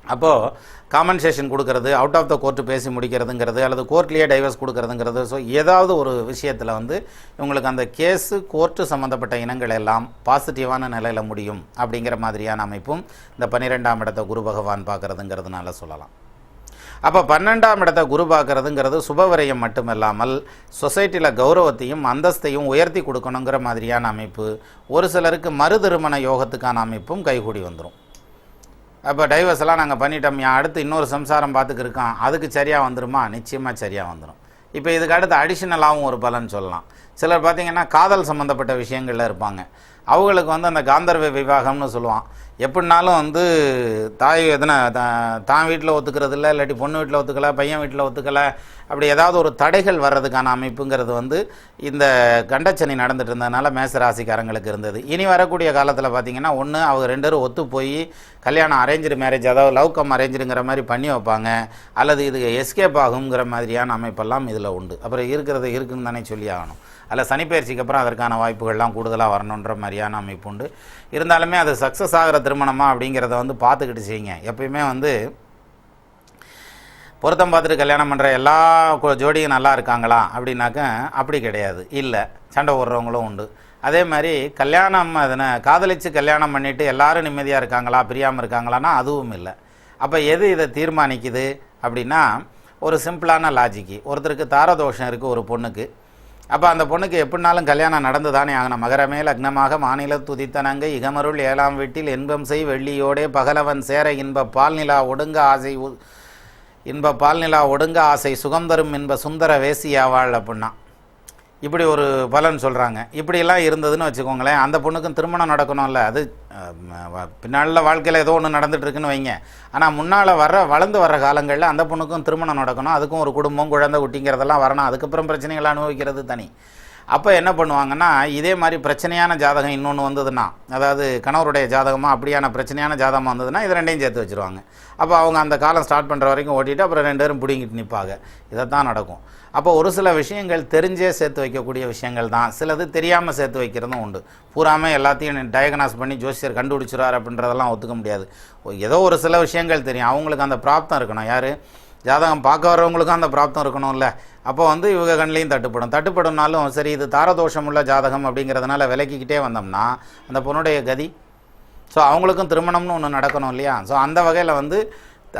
S1: அப்போது காம்பன்சேஷன் கொடுக்கறது, அவுட் ஆஃப் த கோர்ட்டு பேசி முடிக்கிறதுங்கிறது, அல்லது கோர்ட்லேயே டைவர்ஸ் கொடுக்கறதுங்கிறது, ஸோ ஏதாவது ஒரு விஷயத்தில் வந்து இவங்களுக்கு அந்த கேஸு கோர்ட்டு சம்மந்தப்பட்ட இனங்கள் எல்லாம் பாசிட்டிவான நிலையில் முடியும் அப்படிங்கிற மாதிரியான அமைப்பும் இந்த 12ஆம் இடத்தை குரு பகவான் பார்க்குறதுங்கிறதுனால சொல்லலாம். அப்போ 12ஆம் இடத்தை குரு பார்க்குறதுங்கிறது சுபவரையம் மட்டுமில்லாமல் சொசைட்டியில் கௌரவத்தையும் அந்தஸ்தையும் உயர்த்தி கொடுக்கணுங்கிற மாதிரியான அமைப்பு. ஒரு சிலருக்கு மறு திருமண யோகத்துக்கான அமைப்பும் கைகூடி வந்துடும். அப்போ டைவர்ஸ் எல்லாம் நாங்கள் பண்ணிட்டோம், அடுத்து இன்னொரு சம்சாரம் பார்த்துக்கு இருக்கோம், அதுக்கு சரியாக வந்துடுமா? நிச்சயமாக சரியாக வந்துடும். இப்போ இதுக்கு அடுத்து அடிஷ்னலாகவும் ஒரு பலன் சொல்லலாம். சிலர் பார்த்திங்கன்னா காதல் சம்மந்தப்பட்ட விஷயங்களில் இருப்பாங்க. அவங்களுக்கு வந்து அந்த காந்தர்வ விவாகம்னு சொல்லுவான். எப்படினாலும் வந்து தாய் எதனா தான் வீட்டில் ஒத்துக்கிறது இல்லை, இல்லாட்டி பொண்ணு வீட்டில் ஒத்துக்கலை, பையன் வீட்டில் ஒத்துக்கலை, அப்படி ஏதாவது ஒரு தடைகள் வர்றதுக்கான அமைப்புங்கிறது வந்து இந்த கண்டச்சனி நடந்துட்டு இருந்ததுனால மேசராசிக்காரங்களுக்கு இருந்தது. இனி வரக்கூடிய காலத்தில் பார்த்திங்கன்னா ஒன்று அவங்க 2 பேரும் ஒத்து போய் கல்யாணம் அரேஞ்சு மேரேஜ், அதாவது லவ் கம் அரேஞ்சுங்கிற மாதிரி பண்ணி வைப்பாங்க, அல்லது இது எஸ்கேப் ஆகுங்கிற மாதிரியான அமைப்பெல்லாம் இதில் உண்டு. அப்புறம் இருக்கிறது இருக்குன்னு தானே சொல்லி ஆகணும். அதில் சனிப்பெயர்ச்சிக்கு அப்புறம் அதற்கான வாய்ப்புகள்லாம் கூடுதலாக வரணுன்ற மாதிரியான அமைப்பு உண்டு. இருந்தாலுமே அது சக்ஸஸ் ஆகிற திருமணமா அப்படிங்கிறத வந்து பார்த்துக்கிட்டு செய்யுங்க. எப்பயுமே வந்து பொருத்தம் பார்த்துட்டு கல்யாணம் பண்ணுற எல்லா ஜோடியும் நல்லா இருக்காங்களா அப்படின்னாக்க அப்படி கிடையாது, இல்லை, சண்டை போடுறவங்களும் உண்டு. அதே மாதிரி கல்யாணம் அதனை காதலித்து கல்யாணம் பண்ணிவிட்டு எல்லாரும் நிம்மதியாக இருக்காங்களா, பிரியாமல் இருக்காங்களான்னா அதுவும் இல்லை. அப்போ எது இதை தீர்மானிக்குது அப்படின்னா ஒரு சிம்பிளான லாஜிக்கு. ஒருத்தருக்கு தாரதோஷம் இருக்குது ஒரு பொண்ணுக்கு. அப்போ அந்த பொண்ணுக்கு எப்படினாலும் கல்யாணம் நடந்து தானே ஆகணும். மகரமே லக்னமாக மாநில துதித்தனங்க இகமருள் 7ஆம் வீட்டில் இன்பம் செய் வெள்ளியோடே பகலவன் சேர இன்ப பால்நிலா ஒடுங்க ஆசை சுகம் தரும் இன்ப சுந்தர வேசியாவாள் அப்படின்னா இப்படி ஒரு பலன் சொல்கிறாங்க. இப்படியெல்லாம் இருந்ததுன்னு வச்சுக்கோங்களேன், அந்த பொண்ணுக்கும் திருமணம் நடக்கணும்ல. அது பின்னால் வாழ்க்கையில் ஏதோ ஒன்று நடந்துகிட்ருக்குன்னு வைங்க. ஆனால் முன்னால் வளர்ந்து வர்ற காலங்களில் அந்த பொண்ணுக்கும் திருமணம் நடக்கணும், அதுக்கும் ஒரு குடும்பம் குழந்தை குட்டிங்கிறதெல்லாம் வரணும், அதுக்கப்புறம் பிரச்சனைகளை அனுபவிக்கிறது தனி. அப்போ என்ன பண்ணுவாங்கன்னா இதே மாதிரி பிரச்சனையான ஜாதகம் இன்னொன்று வந்ததுன்னா, அதாவது கணவருடைய ஜாதகமாக அப்படியான பிரச்சனையான ஜாதகமாக வந்ததுன்னா இது 2ஐயும் சேர்த்து வச்சுருவாங்க. அப்போ அவங்க அந்த காலம் ஸ்டார்ட் பண்ணுற வரைக்கும் ஓட்டிட்டு அப்புறம் 2 பேரும் பிடிங்கிட்டு நிற்பாங்க. இதைத்தான் நடக்கும். அப்போ ஒரு சில விஷயங்கள் தெரிஞ்சே சேர்த்து வைக்கக்கூடிய விஷயங்கள் தான், சிலது தெரியாமல் சேர்த்து வைக்கிறதும் உண்டு. பூராமல் எல்லாத்தையும் டயக்னாஸ் பண்ணி ஜோசியர் கண்டுபிடிச்சிருவார் அப்படின்றதெல்லாம் ஒத்துக்க முடியாது. ஏதோ ஒரு சில விஷயங்கள் தெரியும், அவங்களுக்கு அந்த பிராப்தம் இருக்கணும். யார் ஜாதகம் பார்க்க வர்றவங்களுக்கும் அந்த பிராப்தம் இருக்கணும்ல. அப்போ வந்து இவங்க கண்ணிலையும் தட்டுப்படும்னாலும் சரி, இது தாரதோஷம் உள்ள ஜாதகம் அப்படிங்கிறதுனால விலக்கிக்கிட்டே வந்தோம்னா அந்த பொண்ணுடைய கதி. ஸோ அவங்களுக்கும் திருமணம்னு ஒன்று நடக்கணும் இல்லையா. ஸோ அந்த வகையில் வந்து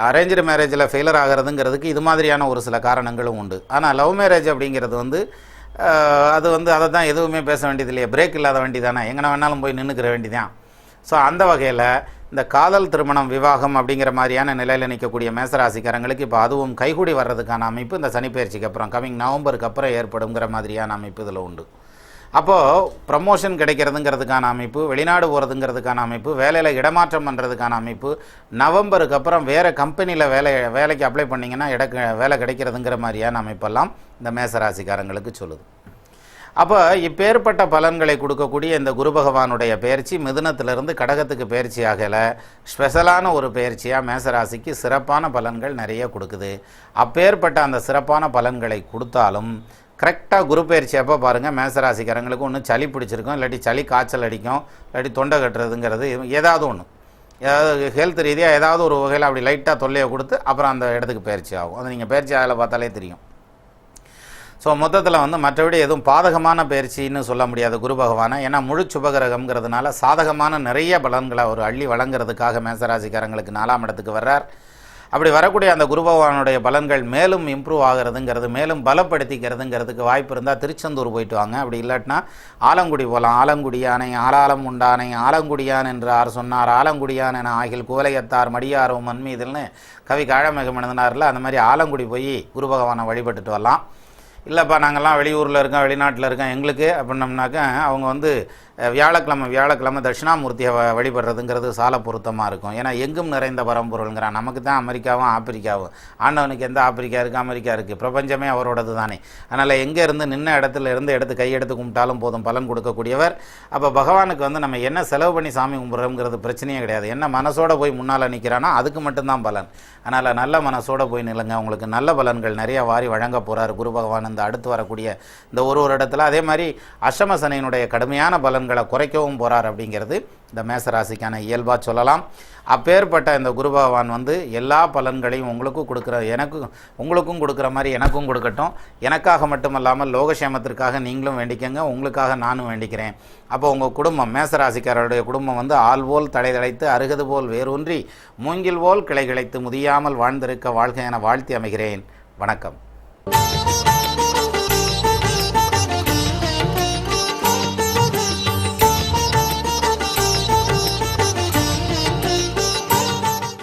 S1: அரேஞ்சு மேரேஜில் ஃபெயிலர் ஆகிறதுங்கிறதுக்கு இது மாதிரியான ஒரு சில காரணங்களும் உண்டு. ஆனால் லவ் மேரேஜ் அப்படிங்கிறது வந்து அது வந்து அதை தான் எதுவுமே பேச வேண்டியது இல்லையா, பிரேக் இல்லாத வண்டி தானே, எங்கே வேணாலும் போய் நின்றுக்கிற வேண்டி தான். ஸோ அந்த வகையில் இந்த காதல் திருமணம் விவாகம் அப்படிங்கிற மாதிரியான நிலையில் நிற்கக்கூடிய மேசராசிக்காரங்களுக்கு இப்போ அதுவும் கைகூடி வர்றதுக்கான அமைப்பு இந்த சனிப்பெயர்ச்சிக்கு அப்புறம் கமிங் நவம்பருக்கு அப்புறம் ஏற்படுங்கிற மாதிரியான அமைப்பு இதில் உண்டு. அப்போது ப்ரமோஷன் கிடைக்கிறதுங்கிறதுக்கான அமைப்பு, வெளிநாடு போகிறதுங்கிறதுக்கான அமைப்பு, வேலையில் இடமாற்றம் பண்ணுறதுக்கான அமைப்பு, நவம்பருக்கு அப்புறம் வேறு கம்பெனியில் வேலைக்கு அப்ளை பண்ணிங்கன்னா வேலை கிடைக்கிறதுங்கிற மாதிரியான அமைப்பெல்லாம் இந்த மேசராசிக்காரங்களுக்கு சொல்லுது. அப்போ இப்பேற்பட்ட பலன்களை கொடுக்கக்கூடிய இந்த குரு பகவானுடைய பயிற்சி மிதுனத்திலிருந்து கடகத்துக்கு பயிற்சி ஆகலை, ஸ்பெஷலான ஒரு பயிற்சியாக மேசராசிக்கு சிறப்பான பலன்கள் நிறைய கொடுக்குது. அப்பேற்பட்ட அந்த சிறப்பான பலன்களை கொடுத்தாலும் கரெக்டாக குரு பயிற்சி அப்போ பாருங்கள், மேசராசிக்காரங்களுக்கு ஒன்று சளி பிடிச்சிருக்கும், இல்லாட்டி சளி காய்ச்சல் அடிக்கும், இல்லாட்டி தொண்டை கட்டுறதுங்கிறது ஏதாவது ஒன்று, ஏதாவது ஹெல்த் ரீதியாக ஏதாவது ஒரு வகையில் அப்படி லைட்டாக தொல்லையை கொடுத்து அப்புறம் அந்த இடத்துக்கு பயிற்சி ஆகும். அது நீங்கள் பயிற்சி ஆகலை பார்த்தாலே தெரியும். ஸோ மொத்தத்தில் மற்றபடி எதுவும் பாதகமான பயிற்சின்னு சொல்ல முடியாது குரு பகவானை. ஏன்னா முழு சுபகிரகங்கிறதுனால சாதகமான நிறைய பலன்களை ஒரு அள்ளி வழங்குறதுக்காக மேசராசிக்காரங்களுக்கு 4ஆம் இடத்துக்கு வர்றார். அப்படி வரக்கூடிய அந்த குரு பகவானுடைய பலன்கள் மேலும் இம்ப்ரூவ் ஆகிறதுங்கிறது, மேலும் பலப்படுத்திக்கிறதுங்கிறதுக்கு வாய்ப்பு இருந்தால் திருச்செந்தூர் போயிட்டு வாங்க. அப்படி இல்லாட்டினா ஆலங்குடி போகலாம். ஆலங்குடியானை ஆளாலம் உண்டானை ஆலங்குடியான் என்று ஆர் சொன்னார், ஆலங்குடியான் என ஆகில் குவலையத்தார் மடியாரும் மண்மீதில்னு கவி காழமேகம் எழுதினார்ல, அந்த மாதிரி ஆலங்குடி போய் குரு பகவானை வழிபட்டுட்டு வரலாம். இல்லைப்பா நாங்கள்லாம் வெளியூரில் இருக்கோம், வெளிநாட்டில் இருக்கோம் எங்களுக்கு அப்படின்னம்னாக்கா அவங்க வியாழக்கிழமை தட்சிணாமூர்த்தியை வழிபடுறதுங்கிறது சால பொருத்தமாக இருக்கும். ஏன்னா எங்கும் நிறைந்த பரம்பொருளுங்கிறான். நமக்கு தான் அமெரிக்காவும் ஆப்பிரிக்காவும், ஆண்டவனுக்கு எந்த ஆப்பிரிக்கா இருக்குது, அமெரிக்கா இருக்குது, பிரபஞ்சமே அவரோடது தானே. அதனால் எங்கே இருந்து நின்ன இடத்துல இருந்து எடுத்து கையெடுத்து கும்பிட்டாலும் போதும் பலன் கொடுக்கக்கூடியவர். அப்போ பகவானுக்கு நம்ம என்ன செலவு பண்ணி சாமி கும்பிட்றோங்கிறது பிரச்சனையே கிடையாது. என்ன மனசோட போய் முன்னால் நிற்கிறானோ அதுக்கு மட்டும்தான் பலன். அதனால் நல்ல மனசோட போய் நில்லுங்க, உங்களுக்கு நல்ல பலன்கள் நிறைய வாரி வழங்க போகிறார் குரு பகவான் இந்த அடுத்து வரக்கூடிய இந்த ஒரு இடத்துல. அதே மாதிரி அஷ்டம சனியினுடைய கடுமையான பலன்களை குறைக்கவும் போகிறார் அப்படிங்கிறது இந்த மேசராசிக்கான இயல்பாக சொல்லலாம். அப்பேற்பட்ட இந்த குரு பகவான் எல்லா பலன்களையும் உங்களுக்கும் உங்களுக்கும் கொடுக்குற மாதிரி எனக்கும் கொடுக்கட்டும். எனக்காக மட்டுமல்லாமல் லோகக்ஷேமத்திற்காக நீங்களும் வேண்டிக்கங்க, உங்களுக்காக நானும் வேண்டிக்கிறேன். அப்போ உங்கள் குடும்பம் மேசராசிக்காரருடைய குடும்பம் ஆள் போல் தலை தழைத்து அருகது போல் வேரூன்றி மூங்கில் போல் கிளை கிளைத்து முதியாமல் வாழ்ந்திருக்க வாழ்க என வாழ்த்தி அமைகிறேன். வணக்கம்.